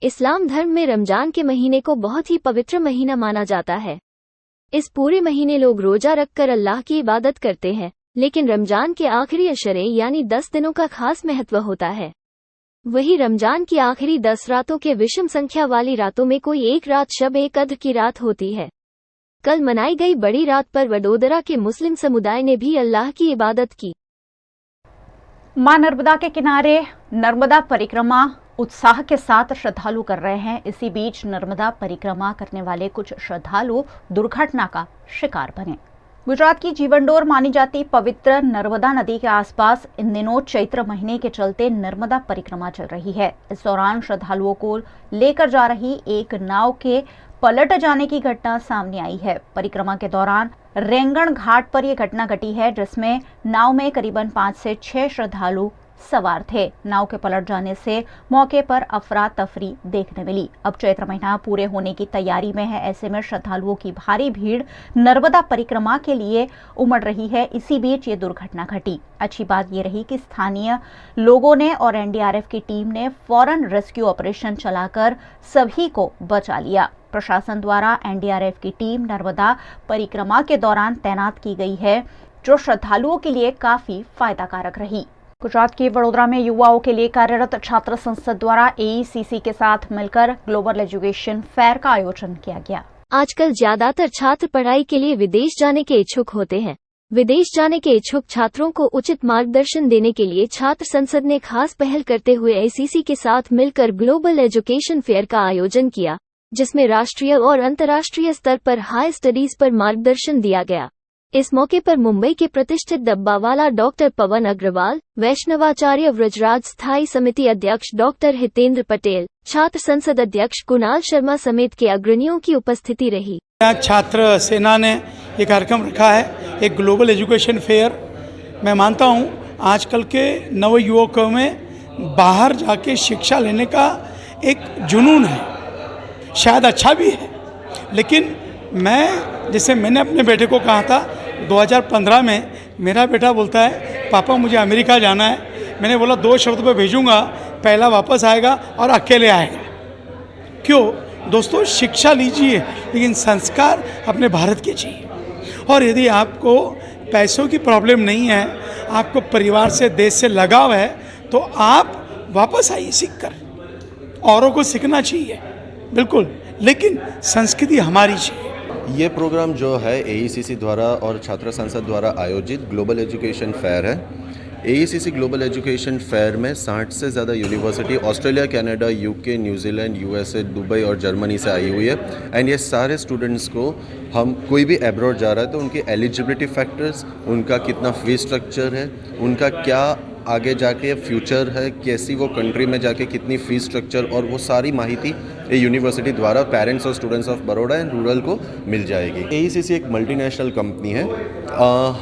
इस्लाम धर्म में रमजान के महीने को बहुत ही पवित्र महीना माना जाता है। इस पूरे महीने लोग रोजा रखकर अल्लाह की इबादत करते हैं, लेकिन रमजान के आखिरी अशरे यानी 10 दिनों का खास महत्व होता है। वही रमजान की आखिरी 10 रातों के विषम संख्या वाली रातों में कोई एक रात शब ए कद्र की रात होती है। कल मनाई गई बड़ी रात पर वडोदरा के मुस्लिम समुदाय ने भी अल्लाह की इबादत की। मां नर्मदा के किनारे नर्मदा परिक्रमा उत्साह के साथ श्रद्धालु कर रहे हैं। इसी बीच नर्मदा परिक्रमा करने वाले कुछ श्रद्धालु दुर्घटना का शिकार बने। गुजरात की जीवनडोर मानी जाती पवित्र नर्मदा नदी के आसपास इन दिनों चैत्र महीने के चलते नर्मदा परिक्रमा चल रही है। इस दौरान श्रद्धालुओं को लेकर जा रही एक नाव के पलट जाने की घटना सामने आई है। परिक्रमा के दौरान रेंगण घाट पर यह घटना घटी है, जिसमें नाव में करीबन 5 से 6 श्रद्धालु सवार थे। नाव के पलट जाने से मौके पर अफरा तफरी देखने मिली। अब चैत्र महीना पूरे होने की तैयारी में है। ऐसे में श्रद्धालुओं की भारी भीड़ नर्मदा परिक्रमा के लिए उमड़ रही है। इसी बीच ये दुर्घटना घटी। अच्छी बात ये रही कि स्थानीय लोगों ने और एनडीआरएफ की टीम ने फौरन रेस्क्यू ऑपरेशन चलाकर सभी को बचा लिया। प्रशासन द्वारा एनडीआरएफ की टीम नर्मदा परिक्रमा के दौरान तैनात की गई है, जो श्रद्धालुओं के लिए काफी फायदाकारक रही। गुजरात के वडोदरा में युवाओं के लिए कार्यरत छात्र संसद द्वारा एईसीसी के साथ मिलकर ग्लोबल एजुकेशन फेयर का आयोजन किया गया। आजकल ज्यादातर छात्र पढ़ाई के लिए विदेश जाने के इच्छुक होते हैं। विदेश जाने के इच्छुक छात्रों को उचित मार्गदर्शन देने के लिए छात्र संसद ने खास पहल करते हुए एईसीसी के साथ मिलकर ग्लोबल एजुकेशन फेयर का आयोजन किया, जिसमें राष्ट्रीय और अंतर्राष्ट्रीय स्तर पर हाई स्टडीज पर मार्गदर्शन दिया गया। इस मौके पर मुंबई के प्रतिष्ठित डब्बावाला डॉक्टर पवन अग्रवाल, वैष्णवाचार्य व्रजराज स्थायी समिति अध्यक्ष डॉक्टर हितेंद्र पटेल, छात्र संसद अध्यक्ष कुणाल शर्मा समेत के अग्रणियों की उपस्थिति रही। छात्र सेना ने ये कार्यक्रम रखा है, एक ग्लोबल एजुकेशन फेयर। मैं मानता हूँ आजकल के नव युवकों में बाहर जाके शिक्षा लेने का एक जुनून है, शायद अच्छा भी है, लेकिन मैंने अपने बेटे को कहा था 2015 में, मेरा बेटा बोलता है पापा मुझे अमेरिका जाना है। मैंने बोला 2 शर्तों पे भेजूंगा, पहला वापस आएगा और अकेले आएगा। क्यों दोस्तों, शिक्षा लीजिए लेकिन संस्कार अपने भारत के चाहिए। और यदि आपको पैसों की प्रॉब्लम नहीं है, आपको परिवार से देश से लगाव है, तो आप वापस आइए सीख कर। औरों को सीखना चाहिए बिल्कुल, लेकिन संस्कृति हमारी चाहिए। ये प्रोग्राम जो है एईसीसी द्वारा और छात्र संसद द्वारा आयोजित ग्लोबल एजुकेशन फेयर है। एईसीसी ग्लोबल एजुकेशन फेयर में 60 से ज़्यादा university Australia, Canada, UK, New Zealand, USA, Dubai और जर्मनी से आई हुई है। एंड ये सारे स्टूडेंट्स को हम कोई भी एब्रॉड जा रहा है तो उनकी एलिजिबिलिटी फैक्टर्स, उनका कितना फीस स्ट्रक्चर है, उनका क्या आगे जाके फ्यूचर है, कैसी वो कंट्री में जाके कितनी फ़ीस स्ट्रक्चर, और वो सारी माहिती ये यूनिवर्सिटी द्वारा पेरेंट्स और students of Baroda and rural को मिल जाएगी। एईसीसी एक मल्टीनेशनल कंपनी है।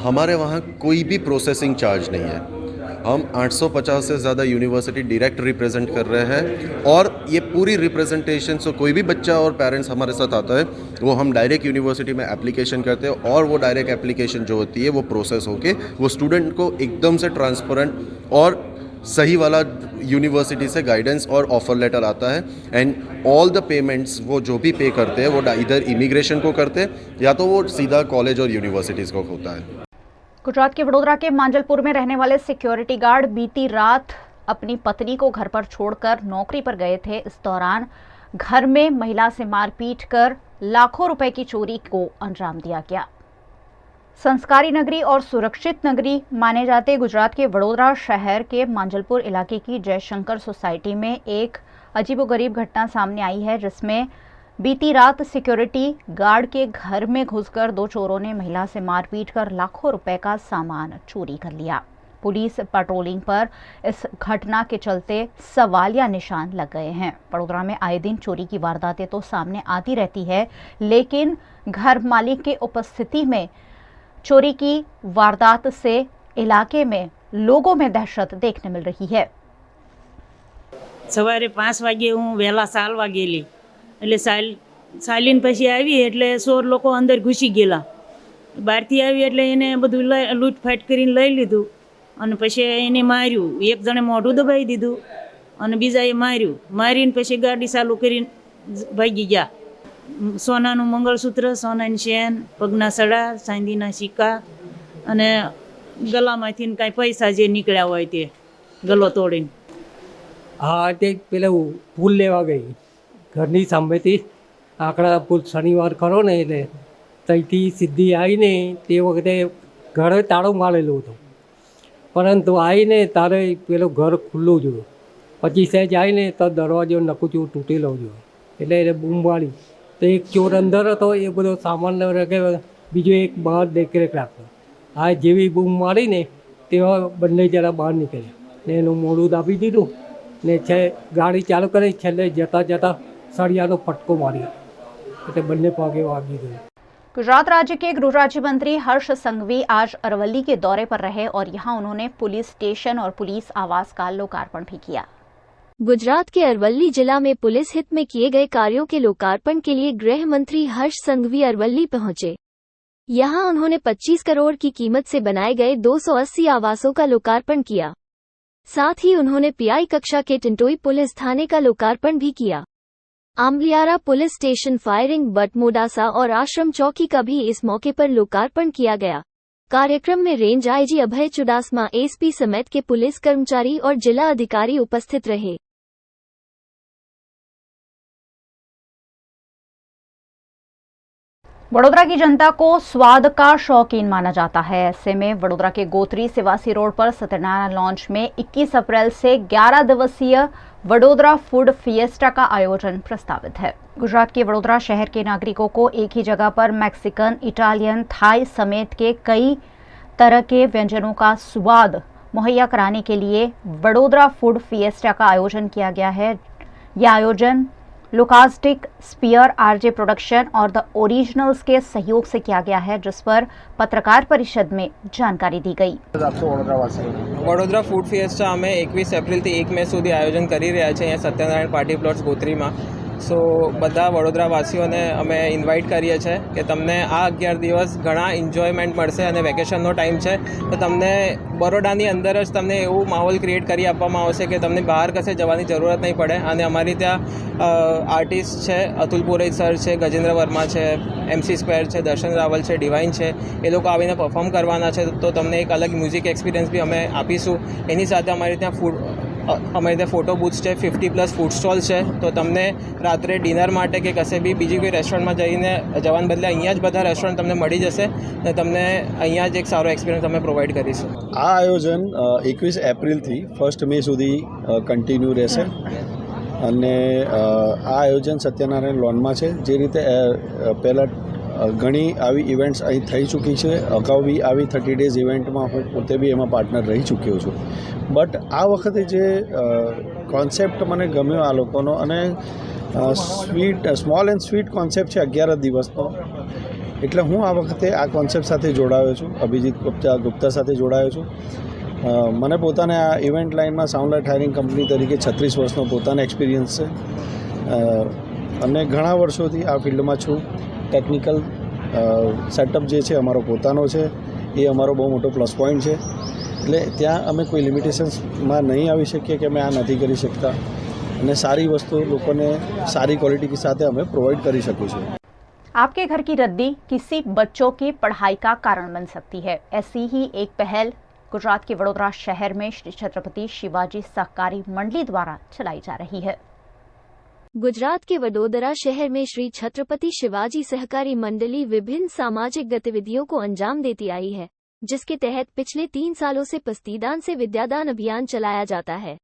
हमारे वहाँ कोई भी प्रोसेसिंग चार्ज नहीं है। हम 850 से ज़्यादा यूनिवर्सिटी डायरेक्ट रिप्रेजेंट कर रहे हैं, और ये पूरी रिप्रेजेंटेशन, सो कोई भी बच्चा और पेरेंट्स हमारे साथ आता है वो हम डायरेक्ट यूनिवर्सिटी में एप्लीकेशन करते हैं, और वो डायरेक्ट एप्लीकेशन जो होती है वो प्रोसेस होके वो स्टूडेंट को एकदम से ट्रांसपेरेंट और सही वाला यूनिवर्सिटी से गाइडेंस और ऑफर लेटर आता है। एंड ऑल द पेमेंट्स वो जो भी पे करते हैं वो इधर इमिग्रेशन को करते हैं, या तो वो सीधा कॉलेज और यूनिवर्सिटीज़ को होता है। गुजरात के वडोदरा के मांजलपुर में रहने वाले सिक्योरिटी गार्ड बीती रात अपनी पत्नी को घर पर छोड़कर नौकरी पर गए थे। इस दौरान घर में महिला से मारपीट कर लाखों रुपए की चोरी को अंजाम दिया गया। संस्कारी नगरी और सुरक्षित नगरी माने जाते गुजरात के वडोदरा शहर के मांजलपुर इलाके की जयशंकर सोसाइटी में एक अजीबोगरीब घटना सामने आई है, जिसमें बीती रात सिक्योरिटी गार्ड के घर में घुसकर 2 चोरों ने महिला से मारपीट कर लाखों रुपए का सामान चोरी कर लिया। पुलिस पेट्रोलिंग पर इस घटना के चलते सवालिया निशान लग गए हैं। वडोदरा में आए दिन चोरी की वारदातें तो सामने आती रहती है, लेकिन घर मालिक की उपस्थिति में चोरी की वारदात से इलाके में लोगों में दहशत देखने मिल रही है। સવારે 5 વાગે હું વહેલા સાલવા ગયેલી, એટલે સાલીને પછી આવી એટલે 16 લોકો અંદર ઘૂસી ગયેલા. બહારથી આવી એટલે એને બધું લૂંટફાટ કરીને લઈ લીધું અને પછી એને માર્યું. એક જણે મોઢું દબાવી દીધું અને બીજાએ માર્યું. મારીને પછી ગાડી ચાલુ કરીને ભાગી ગયા. સોનાનું મંગળસૂત્ર, સોનાની ચેન, પગના સડા, ચાંદીના સિક્કા અને ગલામાંથી કાંઈ પૈસા જે નીકળ્યા હોય તે ગલો તોડીને. હા, તે પેલું પુલ લેવા ગઈ ઘરની સામેથી આકડા પુલ શનિવાર ખરો ને એટલે ત્યાંથી સીધી આવીને તે વખતે ઘરે તાળું મારેલું હતું, પરંતુ આવીને તારે પેલું ઘર ખુલ્લું જોયું. પછી સહેજ આવીને તો દરવાજો નકુચું તૂટેલો જોયો એટલે એને બૂમ વાળી. તો એક ચોર અંદર હતો, એ બધો સામાન રખે, બીજો એક બહાર દેખરેખ રાખતો. આ જેવી બૂમ મારીને તેવા બંને જણા બહાર નીકળ્યા ને એનું મોઢું દાબી દીધું ને છે ગાડી ચાલુ કરી. છેલ્લે જતાં જતાં સળિયાનો ફટકો માર્યો એટલે બંને પગે વાગી ગયું. गुजरात राज्य के गृह राज्य मंत्री हर्ष संघवी आज अरवली के दौरे पर रहे और यहां उन्होंने पुलिस स्टेशन और पुलिस आवास का लोकार्पण भी किया। गुजरात के अरवली जिला में पुलिस हित में किए गए कार्यों के लोकार्पण के लिए गृह मंत्री हर्ष संघवी अरवली पहुंचे। यहां उन्होंने 25 करोड़ की कीमत से बनाए गए 280 आवासों का लोकार्पण किया। साथ ही उन्होंने पीआई कक्षा के टिंटोई पुलिस थाने का लोकार्पण भी किया। Ambaliyara police station, firing but Modasa और आश्रम चौकी का भी इस मौके पर लोकार्पण किया गया। कार्यक्रम में रेंज आईजी अभय चुडासमा, एसपी समेत के पुलिस कर्मचारी और जिला अधिकारी उपस्थित रहे। वडोदरा की जनता को स्वाद का शौकीन माना जाता है। ऐसे में वडोदरा के गोत्री सिवासी रोड पर सत्यनारायण लॉन्च में 21 अप्रैल से 11 दिवसीय वडोदरा फूड फिएस्टा का आयोजन प्रस्तावित है। गुजरात के वडोदरा शहर के नागरिकों को एक ही जगह पर मैक्सिकन, इटालियन, थाई समेत के कई तरह के व्यंजनों का स्वाद मुहैया कराने के लिए वडोदरा फूड फिएस्टा का आयोजन किया गया है। यह आयोजन लोकास्टिक, स्पीयर, आरजे प्रोडक्शन और द ओरिजिनल्स के सहयोग से किया गया है, जिस पर पत्रकार परिषद में जानकारी दी गई। वडोदरा फूड फिएस्टा અમે 21 એપ્રિલથી 1 મે સુધી આયોજન કરી રહ્યા છે અહીંયા સત્યનારાયણ પાર્ટી પ્લોટ્સ ગોત્રીમાં। સો બધા વડોદરાવાસીઓને અમે ઇન્વાઇટ કરીએ છીએ કે તમને આ 11 દિવસ ઘણા એન્જોયમેન્ટ મળશે અને વેકેશનનો ટાઈમ છે તો તમને બરોડાની અંદર જ તમને એવું માહોલ ક્રિએટ કરી આપવામાં આવશે કે તમને બહાર કશે જવાની જરૂરત નહીં પડે। અને અમારી ત્યાં આર્ટિસ્ટ છે, અતુલ પુરોહિત સર છે, ગજેન્દ્ર વર્મા છે, MC સ્ક્વેર છે, દર્શન રાવલ છે, ડિવાઇન છે, એ લોકો આવીને પરફોર્મ કરવાના છે તો તમને એક અલગ મ્યુઝિક એક્સપિરિયન્સ બી અમે આપીશું। એની સાથે અમારી ત્યાં અમારી ત્યાં ફોટો બૂથ છે, 50+ ફૂડ સ્ટોલ છે તો તમને રાત્રે ડિનર માટે કે કશે બી બીજી કોઈ રેસ્ટોરન્ટમાં જવાને બદલે અહીંયા જ બધા રેસ્ટોરન્ટ તમને મળી જશે અને તમને અહીંયા જ એક સારો એક્સપિરિયન્સ અમે પ્રોવાઈડ કરીશું। આ આયોજન 21 એપ્રિલથી 1 મે સુધી કન્ટિન્યુ રહેશે અને આ આયોજન સત્યનારાયણ લોનમાં છે। જે રીતે પહેલાં ઘણી આવી ઇવેન્ટ્સ અહીં થઈ ચૂકી છે, અગાઉ બી આવી 30 ડેઝ ઇવેન્ટમાં હું પોતે બી એમાં પાર્ટનર રહી ચૂક્યો છું। બટ આ વખતે જે કોન્સેપ્ટ મને ગમ્યો આ લોકોનો અને સ્મોલ એન્ડ સ્વીટ કોન્સેપ્ટ છે 11 દિવસનો, એટલે હું આ વખતે આ કોન્સેપ્ટ સાથે જોડાયો છું, અભિજીત ગુપ્તા સાથે જોડાયો છું। મને પોતાને આ ઇવેન્ટ લાઇનમાં સાઉન્ડ લાઇટ હાયરિંગ કંપની તરીકે 36 વર્ષનો પોતાનો એક્સપિરિયન્સ છે અને ઘણા વર્ષોથી આ ફિલ્ડમાં છું। ટેકનિકલ સેટઅપ જે છે અમારો પોતાનો છે, એ અમારો બહુ મોટો પ્લસ પોઈન્ટ છે। એટલે ત્યાં અમે કોઈ લિમિટેશન્સમાં નહીં આવી શકીએ કે અમે આ નથી કરી શકતા અને સારી વસ્તુ લોકોને સારી ક્વોલિટી સાથે અમે પ્રોવાઈડ કરી શકીશું। आपके घर की रद्दी किसी बच्चों की पढ़ाई का कारण बन सकती है। ऐसी ही एक पहल गुजरात के वडोदरा शहर में श्री छत्रपति शिवाजी सहकारी मंडली द्वारा चलाई जा रही है। गुजरात के वडोदरा शहर में श्री छत्रपति शिवाजी सहकारी मंडली विभिन्न सामाजिक गतिविधियों को अंजाम देती आई है, जिसके तहत पिछले 3 सालों से पस्तीदान से विद्यादान अभियान चलाया जाता है।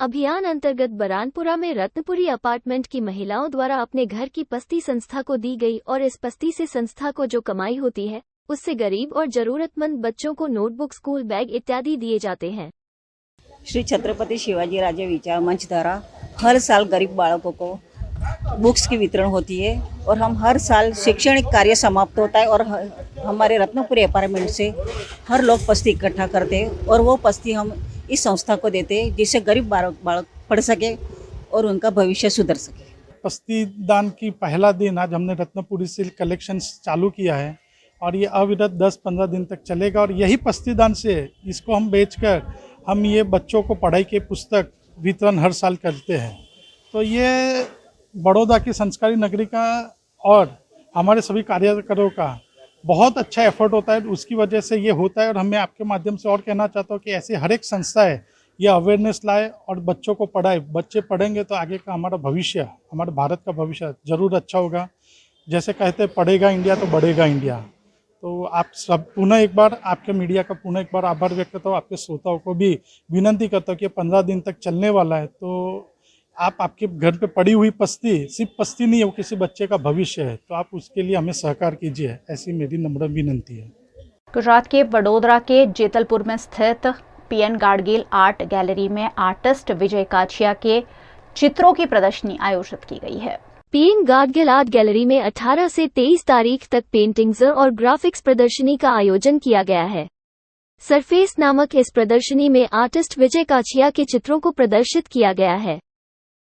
अभियान अंतर्गत बरानपुरा में रत्नपुरी अपार्टमेंट की महिलाओं द्वारा अपने घर की पस्ती संस्था को दी गई और इस पस्ती से संस्था को जो कमाई होती है उससे गरीब और जरूरतमंद बच्चों को नोटबुक, स्कूल बैग इत्यादि दिए जाते हैं। श्री छत्रपति शिवाजी राजे विचार मंच द्वारा हर साल गरीब बालकों को बुक्स की वितरण होती है और हम हर साल शैक्षणिक कार्य समाप्त होता है और हमारे रत्नपुरी अपार्टमेंट से हर लोग पस्ती इकट्ठा करते हैं और वो पस्ती हम इस संस्था को देते हैं जिससे गरीब बालक पढ़ सके और उनका भविष्य सुधर सके। पस्ती दान की पहला दिन आज हमने रत्नपुरी से कलेक्शंस चालू किया है और ये अविरत 10-15 दिन तक चलेगा और यही पस्ती दान से इसको हम बेचकर हम ये बच्चों को पढ़ाई के पुस्तक वितरण हर साल करते हैं। तो ये बड़ौदा की संस्कारी नगरी का और हमारे सभी कार्यकर्ताओं का बहुत अच्छा एफर्ट होता है, उसकी वजह से ये होता है। और मैं आपके माध्यम से और कहना चाहता हूँ कि ऐसे हर एक संस्था है ये अवेयरनेस लाए और बच्चों को पढ़ाए। बच्चे पढ़ेंगे तो आगे का हमारा भविष्य, हमारे भारत का भविष्य ज़रूर अच्छा होगा। जैसे कहते हैं पढ़ेगा इंडिया तो बढ़ेगा इंडिया। तो आप सब पुनः एक बार आपके मीडिया का पुनः एक बार आभार व्यक्त करता हूँ। आपके श्रोताओं को भी विनंती करता हूँ कि 15 दिन तक चलने वाला है, तो आप आपके घर पे पड़ी हुई पस्ती सिर्फ पस्ती नहीं है, वो किसी बच्चे का भविष्य है, तो आप उसके लिए हमें सहकार कीजिए, ऐसी मेरी नम्र विनंती है। गुजरात के वडोदरा के जेतलपुर में स्थित पीएन गाडगिल आर्ट गैलरी में आर्टिस्ट विजय काछिया के चित्रों की प्रदर्शनी आयोजित की गई है। पीएन गाडगिल आर्ट गैलरी में 18 से 23 तारीख तक पेंटिंग्स और ग्राफिक्स प्रदर्शनी का आयोजन किया गया है। सरफेस नामक इस प्रदर्शनी में आर्टिस्ट विजय काछिया के चित्रों को प्रदर्शित किया गया है।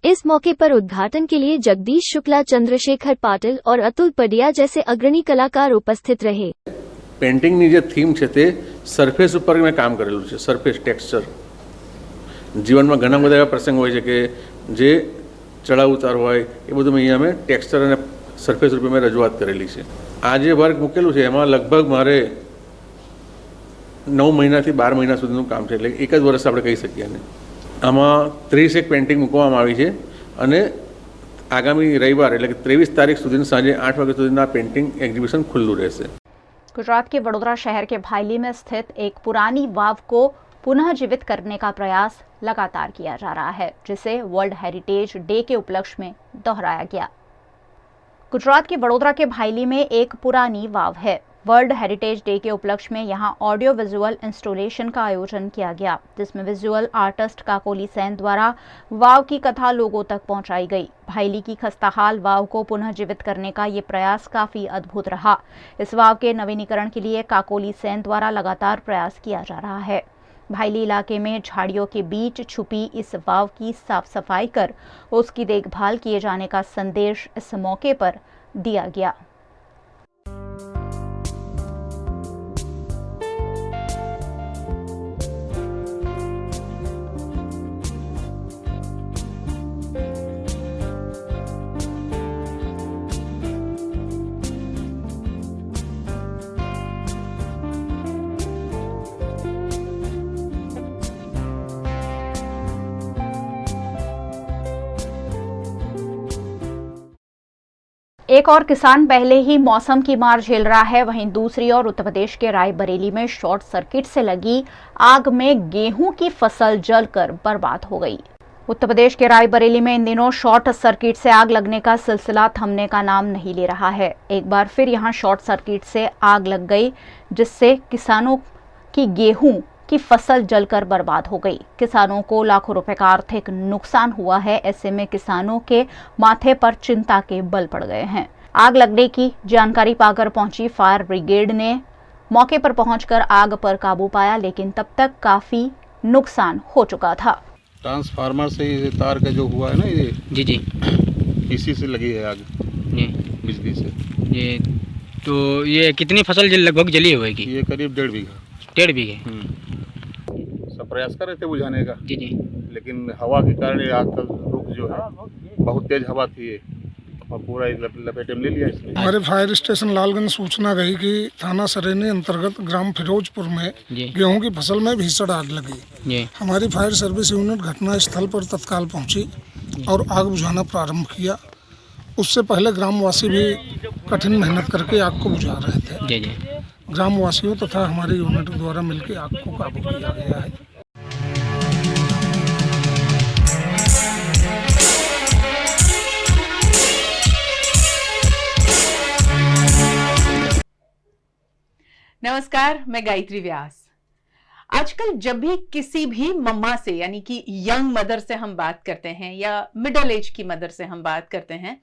इस मौके पर उद्घाटन के लिए जगदीश शुक्ला, चंद्रशेखर पाटिल और अतुल पडिया जैसे अग्रणी कलाकार उपस्थित रहे। पेंटिंगની જે થીમ છે તે સરફેસ ઉપર મેં કામ કરેલું છે, સરફેસ ટેક્સચર। જીવનમાં ઘણા બધા એવા પ્રસંગ હોય છે કે જે ચડાવ ઉતાર હોય એ બધું અહીંયા મેં ટેક્સચર અને સરફેસ રૂપે મેં રજૂઆત કરેલી છે। આ જે વર્ક મૂકેલું છે એમાં લગભગ મારે 9 મહિનાથી 12 મહિના સુધીનું કામ છે, એટલે એક જ વર્ષ આપણે કહી શકીએ ને। આમાં 31 પેન્ટિંગ મૂકવામાં આવી છે અને આગામી રવિવાર એટલે કે 23 તારીખ સુધી સાંજે 8 વાગ્યા સુધીના પેન્ટિંગ એક્ઝિબિશન ખુલ્લું રહેશે। गुजरात के वडोदरा शहर के भायली में स्थित एक पुरानी वाव को पुनः जीवित करने का प्रयास लगातार किया जा रहा है, जिसे वर्ल्ड हेरिटेज डे के उपलक्ष्य में दोहराया गया। गुजरात के वडोदरा के भायली में एक पुरानी वाव है। वर्ल्ड हेरिटेज डे के उपलक्ष्य में यहां ऑडियो विजुअल इंस्टॉलेशन का आयोजन किया गया, जिसमें विजुअल आर्टिस्ट काकोली सेन द्वारा वाव की कथा लोगों तक पहुंचाई गई। भायली की खस्ताहाल वाव को पुनः जीवित करने का ये प्रयास काफी अद्भुत रहा। इस वाव के नवीनीकरण के लिए काकोली सेन द्वारा लगातार प्रयास किया जा रहा है। भायली इलाके में झाड़ियों के बीच छुपी इस वाव की साफ सफाई कर उसकी देखभाल किए जाने का संदेश इस मौके पर दिया गया। एक और किसान पहले ही मौसम की मार झेल रहा है, वहीं दूसरी ओर उत्तर प्रदेश के रायबरेली में शॉर्ट सर्किट से लगी आग में गेहूं की फसल जलकर बर्बाद हो गई। उत्तर प्रदेश के रायबरेली में इन दिनों शॉर्ट सर्किट से आग लगने का सिलसिला थमने का नाम नहीं ले रहा है। एक बार फिर यहां शॉर्ट सर्किट से आग लग गई, जिससे किसानों की गेहूं की फसल जलकर बर्बाद हो गई। किसानों को लाखों रुपए का आर्थिक नुकसान हुआ है। ऐसे में किसानों के माथे पर चिंता के बल पड़ गए हैं। आग लगने की जानकारी पाकर पहुंची फायर ब्रिगेड ने मौके पर पहुंचकर आग पर काबू पाया, लेकिन तब तक काफी नुकसान हो चुका था। ट्रांसफार्मर से ये तार का जो हुआ है ना, ये जी इसी से लगी है आग, जी बिजली से। ये तो ये कितनी फसल लगभग जली होगी? ये करीब 1.5 बीघा। 1.5 बीघे। सब प्रयास कर रहे थे बुझाने का, जी, लेकिन हवा के कारण ये आग का रुख जो है, बहुत तेज हवा थी और पूरा लपेटे में ले लिया इसने। हमारे फायर स्टेशन लालगंज सूचना गई कि थाना सरेनी अंतर्गत ग्राम फिरोजपुर में गेहूं की फसल में भीषण आग लगी। हमारी फायर सर्विस यूनिट घटना स्थल पर तत्काल पहुंची और आग बुझाना प्रारंभ किया। उससे पहले ग्रामवासी भी कठिन मेहनत करके आग को बुझा रहे थे। ग्रामवासियों तथा हमारी यूनिट द्वारा मिलकर आग को काबू किया गया है। नमस्कार, मैं गायत्री व्यास। आजकल जब भी किसी भी मम्मा से यानी कि यंग मदर से हम बात करते हैं या मिडिल एज की मदर से हम बात करते हैं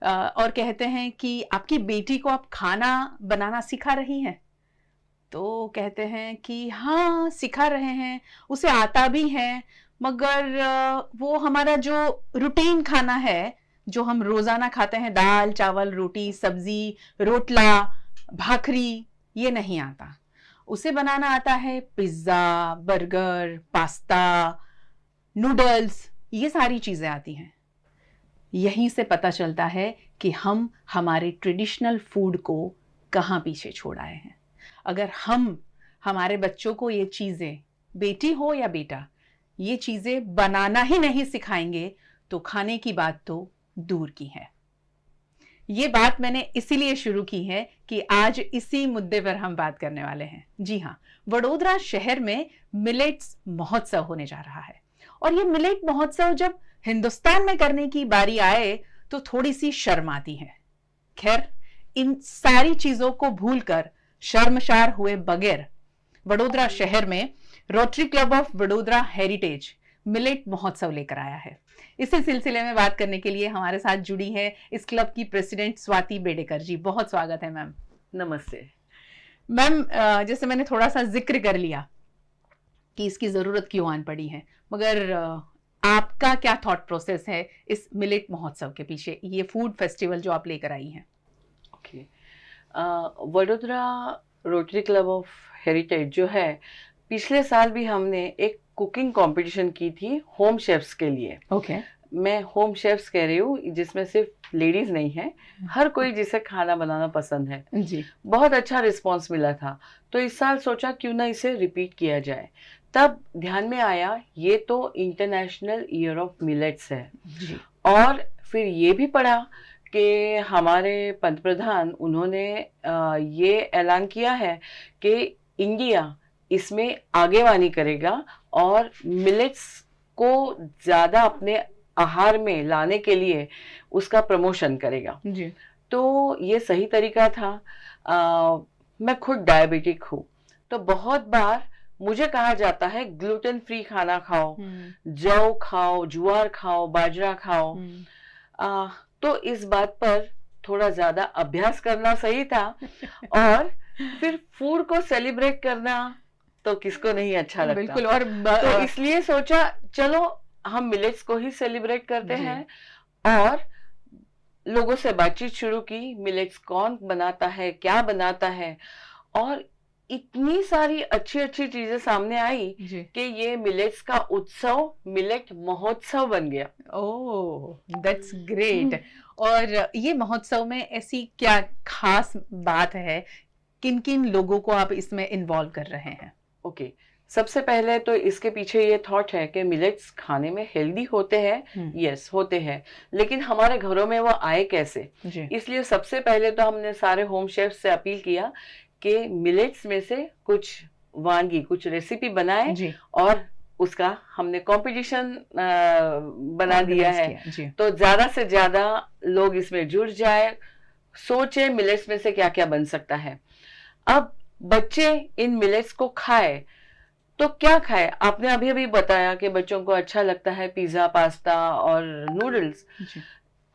और कहते हैं कि आपकी बेटी को आप खाना बनाना सिखा रही हैं, तो कहते हैं कि हाँ सिखा रहे हैं, उसे आता भी है, मगर वो हमारा जो रूटीन खाना है जो हम रोजाना खाते हैं, दाल चावल रोटी सब्जी रोटला भाखरी, ये नहीं आता। उसे बनाना आता है पिज्जा बर्गर पास्ता नूडल्स, ये सारी चीजें आती हैं। यहीं से पता चलता है कि हम हमारे ट्रेडिशनल फूड को कहाँ पीछे छोड़ आए हैं। अगर हम हमारे बच्चों को ये चीजें, बेटी हो या बेटा, ये चीजें बनाना ही नहीं सिखाएंगे तो खाने की बात तो दूर की है। ये बात मैंने इसीलिए शुरू की है कि आज इसी मुद्दे पर हम बात करने वाले हैं। जी हाँ, वडोदरा शहर में मिलेट्स महोत्सव होने जा रहा है और ये मिलेट महोत्सव जब हिंदुस्तान में करने की बारी आए तो थोड़ी सी शर्म आती है। खैर, इन सारी चीजों को भूलकर शर्मशार हुए बगैर वडोदरा शहर में rotary club of Vadodara heritage millet महोत्सव लेकर आया है। इसी सिलसिले में बात करने के लिए हमारे साथ जुड़ी है इस क्लब की प्रेसिडेंट स्वाति बेडेकर जी। बहुत स्वागत है मैम। नमस्ते मैम। जैसे मैंने थोड़ा सा जिक्र कर लिया कि इसकी जरूरत क्यों आन पड़ी है, मगर आपका क्या थॉट प्रोसेस है इस मिलेट महोत्सव के पीछे, ये फूड फेस्टिवल जो आप लेकर आई हैं? Okay, Vadodara rotary club of heritage जो है, पिछले साल भी हमने एक कुकिंग कंपटीशन की थी होम शेफ्स के लिए। ओके। मैं होम शेफ्स कह रही हूँ, जिसमें सिर्फ लेडीज नहीं है, हर कोई जिसे खाना बनाना पसंद है जी। बहुत अच्छा रिस्पांस मिला था, तो इस साल सोचा क्यों ना इसे रिपीट किया जाए। तब ध्यान में आया ये तो इंटरनेशनल ईयर ऑफ मिलेट्स है जी। और फिर ये भी पढ़ा कि हमारे पंतप्रधान उन्होंने ये ऐलान किया है कि इंडिया इसमें आगेवानी करेगा और मिलेट्स को ज़्यादा अपने आहार में लाने के लिए उसका प्रमोशन करेगा जी। तो ये सही तरीका था। मैं खुद डायबिटिक हूँ, तो बहुत बार मुझे कहा जाता है ग्लूटेन फ्री खाना खाओ, जौ खाओ, ज्वार खाओ, बाजरा खाओ। तो इस बात पर थोड़ा ज़्यादा अभ्यास करना सही था और फिर फूड को सेलिब्रेट करना तो किसको नहीं अच्छा लगता। बिल्कुल। और तो इसलिए सोचा चलो हम मिलेट्स को ही सेलिब्रेट करते हैं और लोगों से बातचीत शुरू की, मिलेट्स कौन बनाता है, क्या बनाता है, और इतनी सारी अच्छी अच्छी चीजें सामने आई कि ये मिलेट्स का उत्सव मिलेट महोत्सव बन गया। ओह, दैट्स ग्रेट। और ये महोत्सव में ऐसी क्या खास बात है, किन किन लोगों को आप इसमें इन्वॉल्व कर रहे हैं? ओके, सबसे पहले तो इसके पीछे ये थॉट है कि मिलेट्स खाने में हेल्दी होते हैं। यस, होते हैं, लेकिन हमारे घरों में वो आए कैसे? इसलिए सबसे पहले तो हमने सारे होम शेफ से अपील किया कि मिलेट्स में से कुछ वानगी, कुछ रेसिपी बनाए और उसका हमने कंपटीशन बना दिया है, तो ज्यादा से ज्यादा लोग इसमें जुड़ जाए, सोचे मिलेट्स में से क्या क्या बन सकता है। अब बच्चे इन मिलेट्स को खाए तो क्या खाए? आपने अभी अभी बताया कि बच्चों को अच्छा लगता है पिज्जा पास्ता और नूडल्स।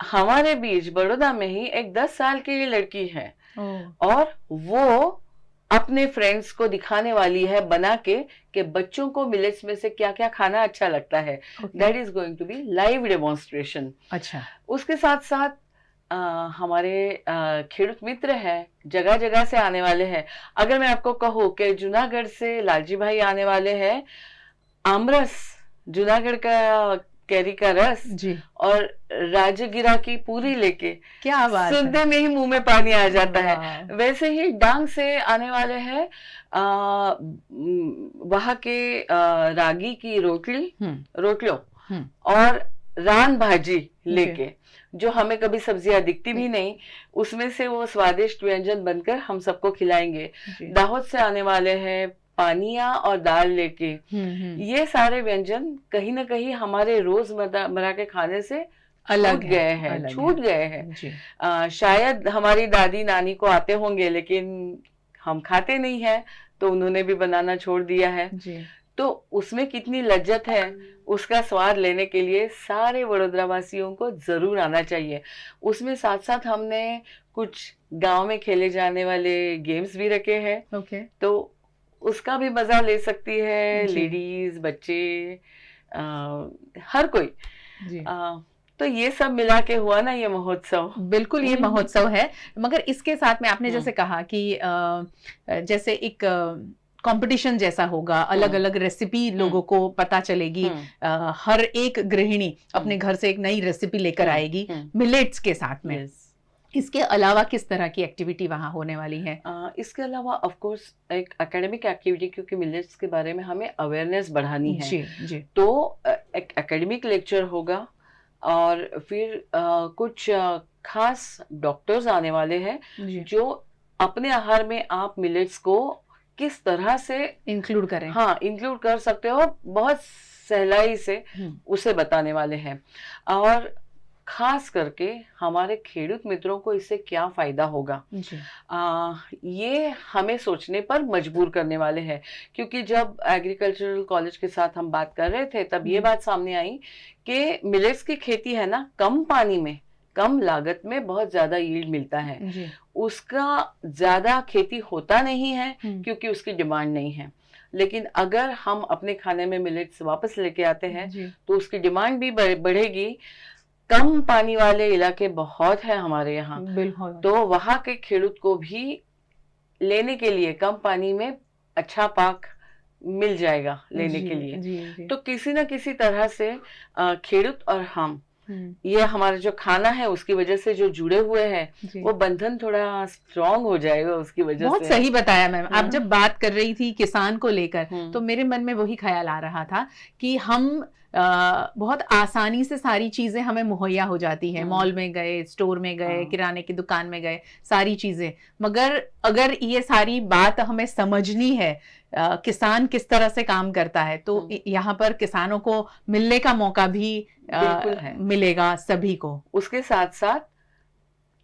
हमारे बीच बड़ौदा में ही एक 10 साल की लड़की है और वो अपने फ्रेंड्स को दिखाने वाली है बना के कि बच्चों को मिलेट्स में से क्या क्या खाना अच्छा लगता है। That is going to be live demonstration. अच्छा। उसके साथ साथ हमारे खेडूत मित्र हैं, जगह जगह से आने वाले हैं। अगर मैं आपको कहूँ कि जूनागढ़ से लालजी भाई आने वाले हैं, आमरस, जूनागढ़ का कैरी का रस और राजगिरा की पूरी लेके, क्या बात है, सुनते में ही मुंह में पानी आ जाता है। वैसे ही डांग से आने वाले हैं वहाँ के रागी की रोटलियों और रान भाजी लेके, जो हमें कभी सब्जियां दिखती भी नहीं, उसमें से वो स्वादिष्ट व्यंजन बनकर हम सबको खिलाएंगे। दाहोद से आने वाले हैं पानिया और दाल लेके। ये सारे व्यंजन कहीं ना कहीं हमारे रोजमर्रा के खाने से अलग गए हैं, छूट गए हैं। शायद हमारी दादी नानी को आते होंगे लेकिन हम खाते नहीं हैं, तो उन्होंने भी बनाना छोड़ दिया है। तो उसमें कितनी लज्जत है, उसका स्वाद लेने के लिए सारे वडोदरा वासियों को जरूर आना चाहिए। उसमें साथ साथ हमने कुछ गांव में खेले जाने वाले गेम्स भी रखे हैं। तो उसका भी मजा ले सकती है लेडीज, बच्चे, हर कोई। तो ये सब मिला के हुआ ना ये महोत्सव। बिल्कुल ये महोत्सव है, मगर इसके साथ में आपने जैसे कहा कि जैसे एक कंपटीशन जैसा होगा, अलग अलग रेसिपी लोगों को पता चलेगी, हर एक गृहिणी अपने घर से एक नई रेसिपी लेकर आएगी मिलेट्स के साथ में। इसके अलावा किस तरह की एक्टिविटी वहाँ होने वाली है? इसके अलावा ऑफ कोर्स एक एकेडमिक एक्टिविटी, क्योंकि मिलेट्स के बारे में हमें अवेयरनेस बढ़ानी है। जी। तो एक एकेडमिक लेक्चर होगा और फिर कुछ खास डॉक्टर्स आने वाले हैं जो अपने आहार में आप मिलेट्स को किस तरह से इंक्लूड करें, हाँ इंक्लूड कर सकते हो, बहुत सहलाई से उसे बताने वाले हैं। और खास करके हमारे खेडूत मित्रों को इससे क्या फायदा होगा, ये हमें सोचने पर मजबूर करने वाले हैं। क्योंकि जब एग्रीकल्चरल कॉलेज के साथ हम बात कर रहे थे तब ये बात सामने आई कि मिलेट्स की खेती है ना, कम पानी में कम लागत में बहुत ज्यादा यील्ड मिलता है। उसका ज्यादा खेती होता नहीं है क्योंकि उसकी डिमांड नहीं है। लेकिन अगर हम अपने खाने में मिलेट्स वापस लेके आते हैं तो उसकी डिमांड भी बढ़ेगी। कम पानी वाले इलाके बहुत है हमारे यहाँ, तो वहाँ के खेडूत को भी लेने के लिए कम पानी में अच्छा पाक मिल जाएगा लेने के लिए। तो किसी न किसी तरह से खेडूत और हम, ये हमारा जो खाना है उसकी वजह से जो जुड़े हुए हैं वो बंधन थोड़ा स्ट्रांग हो जाएगा उसकी वजह बहुत से। सही बताया मैम। आप जब बात कर रही थी किसान को लेकर तो मेरे मन में वही ख्याल आ रहा था कि हम बहुत आसानी से सारी चीजें हमें मुहैया हो जाती है। मॉल में गए, स्टोर में गए, किराने की दुकान में गए, सारी चीजें, मगर अगर ये सारी बात हमें समझनी है किसान किस तरह से काम करता है तो यहाँ पर किसानों को मिलने का मौका भी मिलेगा सभी को। उसके साथ साथ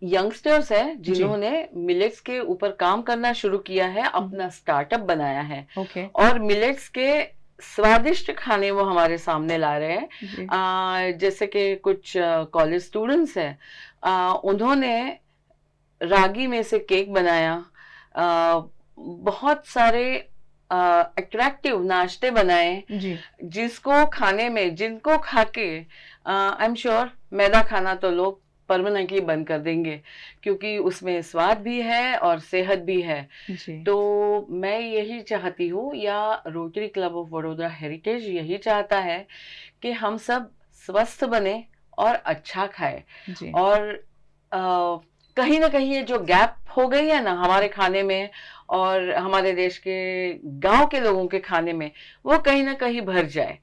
यंगस्टर्स हैं जिन्होंने मिलेट्स के ऊपर काम करना शुरू किया है, अपना स्टार्टअप बनाया है और मिलेट्स के स्वादिष्ट खाने वो हमारे सामने ला रहे हैं। जैसे कि कुछ कॉलेज स्टूडेंट्स हैं, उन्होंने रागी में से केक बनाया, बहुत सारे अट्रैक्टिव नाश्ते बनाए जिसको खाने में, जिनको खाके आई एम श्योर मैदा खाना तो लोग परमानेंटली बंद कर देंगे क्योंकि उसमें स्वाद भी है और सेहत भी है। तो मैं यही चाहती हूँ, या rotary club of Vadodara heritage यही चाहता है कि हम सब स्वस्थ बने और अच्छा खाए। और कहीं ना कहीं ये जो गैप हो गई है ना हमारे खाने में और हमारे देश के गांव के लोगों के खाने में, वो कहीं ना कहीं भर जाए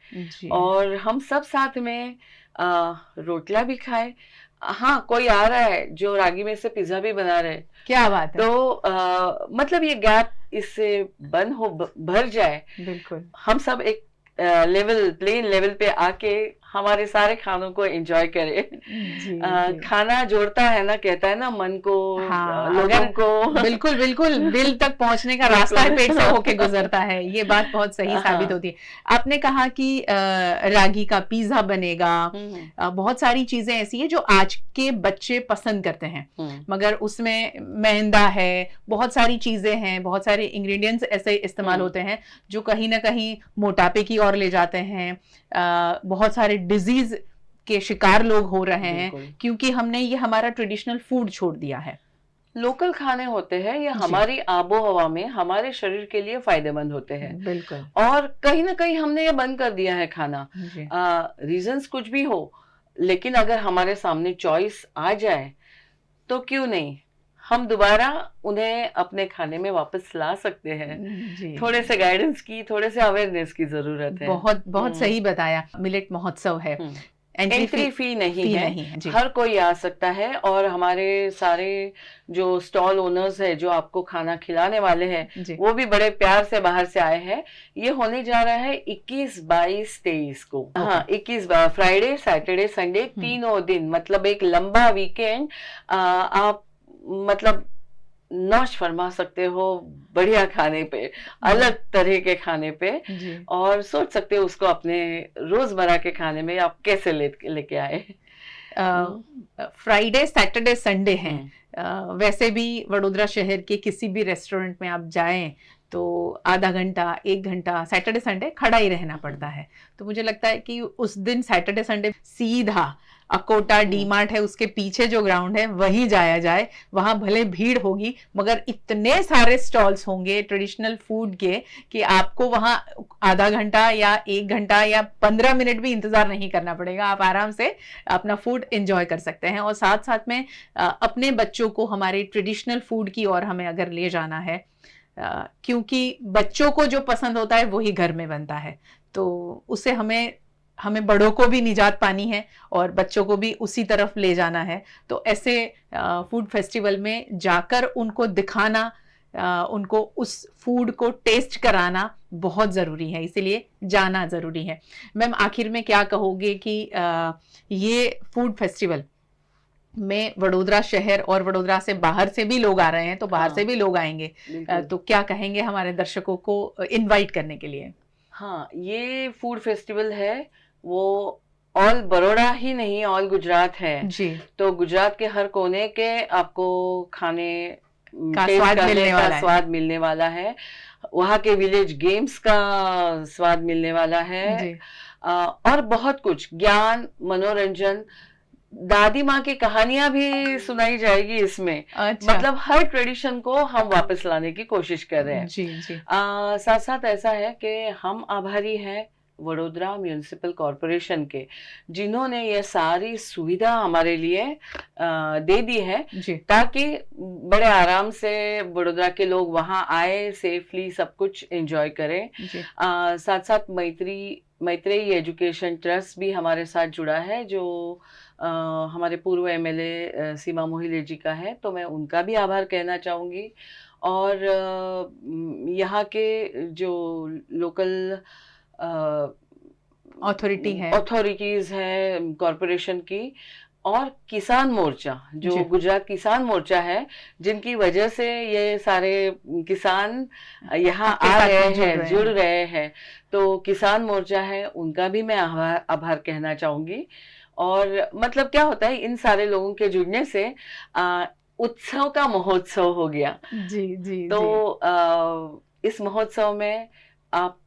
और हम सब साथ में रोटला भी खाए। हाँ, कोई आ रहा है जो रागी में से पिज्जा भी बना रहे, क्या बात है। तो मतलब ये गैप इससे बंद हो, भर जाए। बिल्कुल, हम सब एक लेवल, प्लेन लेवल पे आके हमारे सारे खानों को एंजॉय करें। खाना जोड़ता है ना, कहता है ना मन को, लोगों को। बिल्कुल बिल्कुल, दिल तक पहुंचने का रास्ता है पेट से होके गुजरता है, ये बात बहुत सही साबित होती है। आपने कहा कि रागी का पिज्जा बनेगा, बहुत सारी चीजें ऐसी है जो आज के बच्चे पसंद करते हैं, मगर उसमें मैदा है, बहुत सारी चीजें हैं, बहुत सारे इंग्रेडिएंट्स ऐसे इस्तेमाल होते हैं जो कहीं ना कहीं मोटापे की ओर ले जाते हैं। बहुत सारे डिजीज के शिकार लोग हो रहे हैं क्योंकि हमने ये हमारा ट्रेडिशनल फूड छोड़ दिया है। लोकल खाने होते हैं, ये हमारी आबो हवा में हमारे शरीर के लिए फायदेमंद होते हैं। बिल्कुल, और कहीं ना कहीं हमने ये बंद कर दिया है खाना। रीजंस कुछ भी हो, लेकिन अगर हमारे सामने चॉइस आ जाए तो क्यों नहीं, हम दोबारा उन्हें अपने खाने में वापस ला सकते हैं। थोड़े से गाइडेंस की, थोड़े से अवेयरनेस की जरूरत है। बहुत बहुत सही बताया। मिलेट महोत्सव है, एंट्री फी नहीं है, हर कोई आ सकता है। और हमारे सारे जो स्टॉल ओनर्स है जो आपको खाना खिलाने वाले हैं वो भी बड़े प्यार से बाहर से आए हैं। ये होने जा रहा है 21, 22, 23 को। हाँ, 21 फ्राइडे, सैटरडे, संडे, तीनों दिन, मतलब एक लंबा वीकेंड। आप मतलब नौश फरमा सकते हो बढ़िया खाने पे, अलग तरह के खाने पे, और सोच सकते हो उसको अपने रोजमर्रा के खाने में आप कैसे लेके आए। फ्राइडे, सैटरडे, संडे हैं। वैसे भी वडोदरा शहर के किसी भी रेस्टोरेंट में आप जाएं तो आधा घंटा, 1 घंटा सैटरडे संडे खड़ा ही रहना पड़ता है। तो मुझे लगता है कि उस दिन सैटरडे संडे सीधा अकोटा डी मार्ट है, उसके पीछे जो ग्राउंड है वहीं जाया जाए। वहां भले भीड़ होगी मगर इतने सारे स्टॉल्स होंगे ट्रेडिशनल फूड के कि आपको वहां आधा घंटा या 1 घंटा या 15 मिनट भी इंतजार नहीं करना पड़ेगा। आप आराम से अपना फूड एंजॉय कर सकते हैं। और साथ साथ में अपने बच्चों को हमारे ट्रेडिशनल फूड की ओर हमें अगर ले जाना है, क्योंकि बच्चों को जो पसंद होता है वही घर में बनता है, तो उसे हमें बड़ों को भी निजात पानी है और बच्चों को भी उसी तरफ ले जाना है। तो ऐसे फूड फेस्टिवल में जाकर उनको दिखाना, उनको उस फूड को टेस्ट कराना बहुत ज़रूरी है, इसीलिए जाना ज़रूरी है। मैम, आखिर में क्या कहोगे कि ये फूड फेस्टिवल में वडोदरा शहर और वडोदरा से बाहर से भी लोग आ रहे हैं, तो बाहर से भी लोग आएंगे, तो क्या कहेंगे हमारे दर्शकों को इनवाइट करने के लिए? हाँ, ये फूड फेस्टिवल है वो ऑल बड़ौदा ही नहीं, ऑल गुजरात है जी। तो गुजरात के हर कोने के आपको खाने का स्वाद मिलने वाला है। वहाँ के विलेज गेम्स का स्वाद मिलने वाला है और बहुत कुछ ज्ञान, मनोरंजन, दादी माँ की कहानियां भी सुनाई जाएगी इसमें। अच्छा। मतलब हर ट्रेडिशन को हम वापस लाने की कोशिश कर रहे हैं जी। साथ साथ ऐसा है कि हम आभारी हैं वडोदरा म्यूनिसिपल कॉरपोरेशन के, जिन्होंने ये सारी सुविधा हमारे लिए दे दी है ताकि बड़े आराम से वडोदरा के लोग वहाँ आए, सेफली सब कुछ एंजॉय करें। साथ साथ मैत्रेयी एजुकेशन ट्रस्ट भी हमारे साथ जुड़ा है, जो हमारे पूर्व एमएलए सीमा मोहिले जी का है, तो मैं उनका भी आभार कहना चाहूँगी। और यहाँ के जो लोकल अथॉरिटीज है कॉरपोरेशन की, और किसान मोर्चा जो गुजरात किसान मोर्चा है, जिनकी वजह से ये सारे किसान यहाँ आ रहे हैं, जुड़ रहे हैं, तो किसान मोर्चा है उनका भी मैं आभार कहना चाहूँगी। और मतलब क्या होता है, इन सारे लोगों के जुड़ने से उत्सव का महोत्सव हो गया जी। तो इस महोत्सव में आप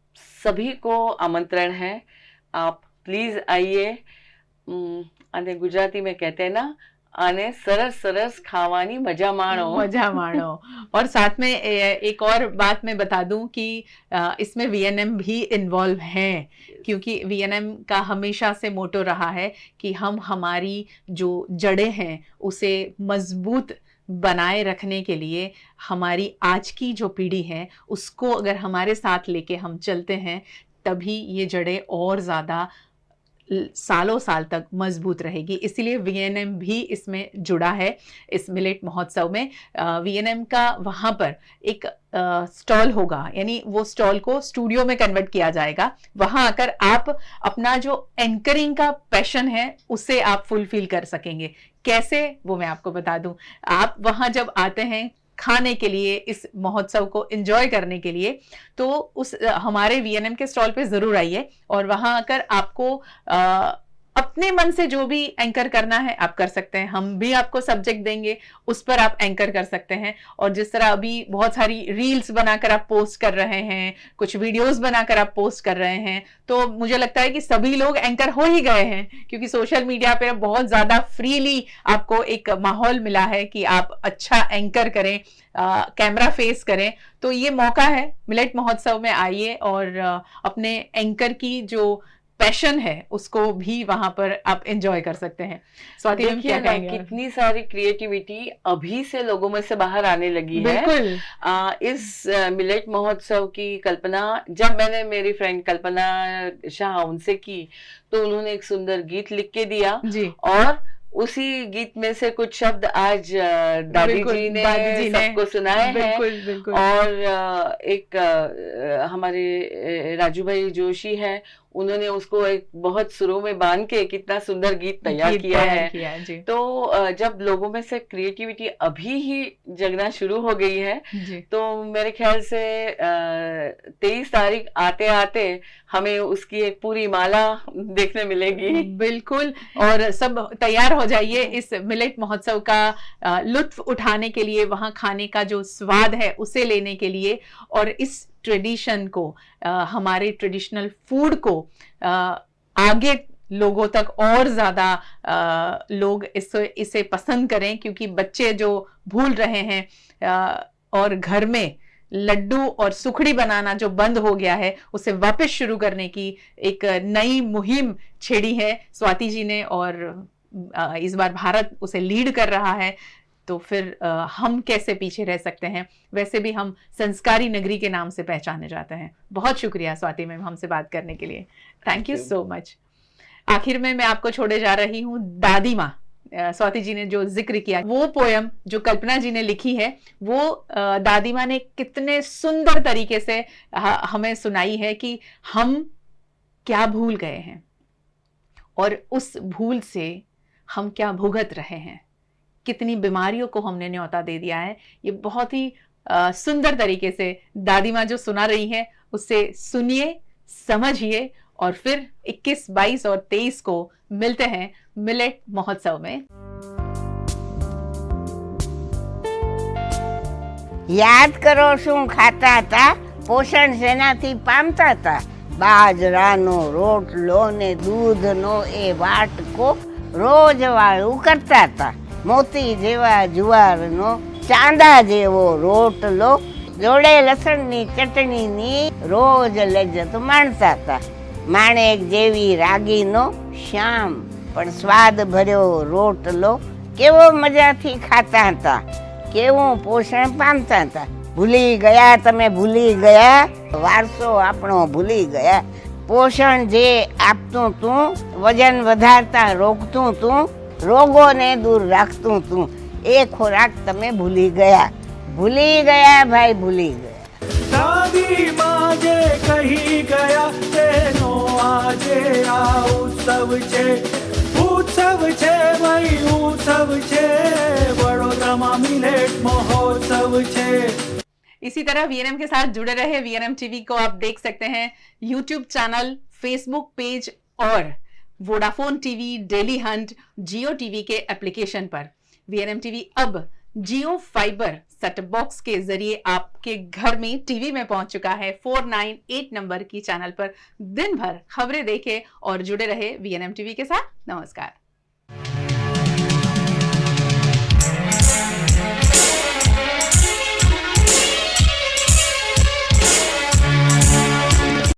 सभी को आमंत्रण है, आप प्लीज आइए। आने गुजराती में कहते हैं ना, आने सरस सरस खावानी मजा माणो। और साथ में एक और बात मैं बता दूं कि इसमें वीएनएम भी इन्वॉल्व हैं, क्योंकि वीएनएम का हमेशा से मोटो रहा है कि हम हमारी जो जड़ें हैं उसे मजबूत बनाए रखने के लिए हमारी आज की जो पीढ़ी है उसको अगर हमारे साथ लेके हम चलते हैं, तभी ये जड़ें और ज़्यादा सालों साल तक मजबूत रहेगी। इसीलिए वीएनएम भी इसमें जुड़ा है इस मिलेट महोत्सव में। वीएनएम का वहाँ पर एक स्टॉल होगा, यानी वो स्टॉल को स्टूडियो में कन्वर्ट किया जाएगा। वहाँ आकर आप अपना जो एंकरिंग का पैशन है उसे आप फुलफिल कर सकेंगे। कैसे, वो मैं आपको बता दूं। आप वहाँ जब आते हैं खाने के लिए, इस महोत्सव को एंजॉय करने के लिए, तो उस हमारे वीएनएम के स्टॉल पे जरूर आइए और वहां आकर आपको अपने मन से जो भी एंकर करना है आप कर सकते हैं। हम भी आपको सब्जेक्ट देंगे, उस पर आप एंकर कर सकते हैं। और जिस तरह अभी बहुत सारी रील्स बनाकर आप पोस्ट कर रहे हैं, कुछ वीडियोस बनाकर आप पोस्ट कर रहे हैं, तो मुझे लगता है कि सभी लोग एंकर हो ही गए हैं, क्योंकि सोशल मीडिया पर बहुत ज्यादा फ्रीली आपको एक माहौल मिला है कि आप अच्छा एंकर करें, कैमरा फेस करें। तो ये मौका है, मिलेट महोत्सव में आइए और अपने एंकर की जो पैशन है उसको भी वहां पर आप एंजॉय कर सकते हैं। स्वाति मैम, क्या कहेंगे? कितनी सारी क्रिएटिविटी अभी से लोगों में से बाहर आने लगी है। बिल्कुल। इस मिलेट महोत्सव की कल्पना जब मैंने मेरी फ्रेंड कल्पना शाह उनसे की, तो उन्होंने एक सुंदर गीत लिख के दिया जी। और उसी गीत में से कुछ शब्द आज दादी जी ने सबको सुनाए हैं। और एक हमारे राजू भाई जोशी है, उन्होंने उसको एक बहुत सुरों में बांध के कितना सुंदर गीत तैयार किया है। जी। तो जब लोगों में से क्रिएटिविटी अभी ही जगना शुरू हो गई है जी। तो मेरे ख्याल से 23 तारीख आते आते हमें उसकी एक पूरी माला देखने मिलेगी। बिल्कुल, और सब तैयार हो जाइए इस मिलेट महोत्सव का लुत्फ उठाने के लिए, वहां खाने का जो स्वाद है उसे लेने के लिए, और इस ट्रेडिशन को, हमारे ट्रेडिशनल फूड को आगे लोगों तक और ज़्यादा लोग इसे पसंद करें, क्योंकि बच्चे जो भूल रहे हैं और घर में लड्डू और सुखड़ी बनाना जो बंद हो गया है उसे वापस शुरू करने की एक नई मुहिम छेड़ी है स्वाति जी ने, और इस बार भारत उसे लीड कर रहा है। तो फिर हम कैसे पीछे रह सकते हैं। वैसे भी हम संस्कारी नगरी के नाम से पहचाने जाते हैं। बहुत शुक्रिया स्वाति मैम हमसे बात करने के लिए, थैंक यू सो मच। आखिर में मैं आपको छोड़े जा रही हूँ दादी माँ। स्वाति जी ने जो जिक्र किया, वो पोयम जो कल्पना जी ने लिखी है, वो दादी माँ ने कितने सुंदर तरीके से हमें सुनाई है कि हम क्या भूल गए हैं और उस भूल से हम क्या भुगत रहे हैं, कितनी बीमारियों को हमने न्योता दे दिया है। ये बहुत ही सुंदर तरीके से दादी माँ जो सुना रही है उससे सुनिए, समझिए, और फिर 21, 22 और 23 को मिलते हैं मिलेट महोत्सव में। યાદ કરો શું ખાતા હતા, પોષણ શેનાથી પામતા હતા? બાજરાનો રોટલો ને દૂધનો એ વાટકો રોજ વાળું કરતા હતા. મોતી જેવા જુવારનો ચાંદા જેવો રોટલો જોડે લસણની ચટણીની રોજ લજ્જત માણતા હતા. માણેક જેવી રાગીનો શ્યામ પણ સ્વાદ ભર્યો રોટલો કેવો મજાથી ખાતા હતા, કેવું પોષણ પામતા હતા. ભૂલી ગયા તમે, ભૂલી ગયા વારસો આપણો, ભૂલી ગયા પોષણ જે આપતું તું, વજન વધારતા રોકતું તું, રોગોને દૂર રાખતું તું, એ ખોરાક તમે ભૂલી ગયા, ભૂલી ગયા ભાઈ, ભૂલી ગયા. દાદી માજે કહી ગયા તેનો આજે આ ઉત્સવ છે, ઉત્સવ છે ભાઈ, ઉત્સવ છે, વડોદરામાં મિલેટ મહોત્સવ છે. इसी तरह वीएनएम के साथ जुड़े रहे। वीएनएम टीवी को आप देख सकते हैं यूट्यूब चैनल, फेसबुक पेज और वोडाफोन टीवी, डेली हंट, जियो टीवी के एप्लीकेशन पर। वीएनएम टीवी अब जियो फाइबर सेट बॉक्स के जरिए आपके घर में टीवी में पहुंच चुका है। 498 नंबर की चैनल पर दिन भर खबरें देखें और जुड़े रहे वीएनएम टीवी के साथ। नमस्कार।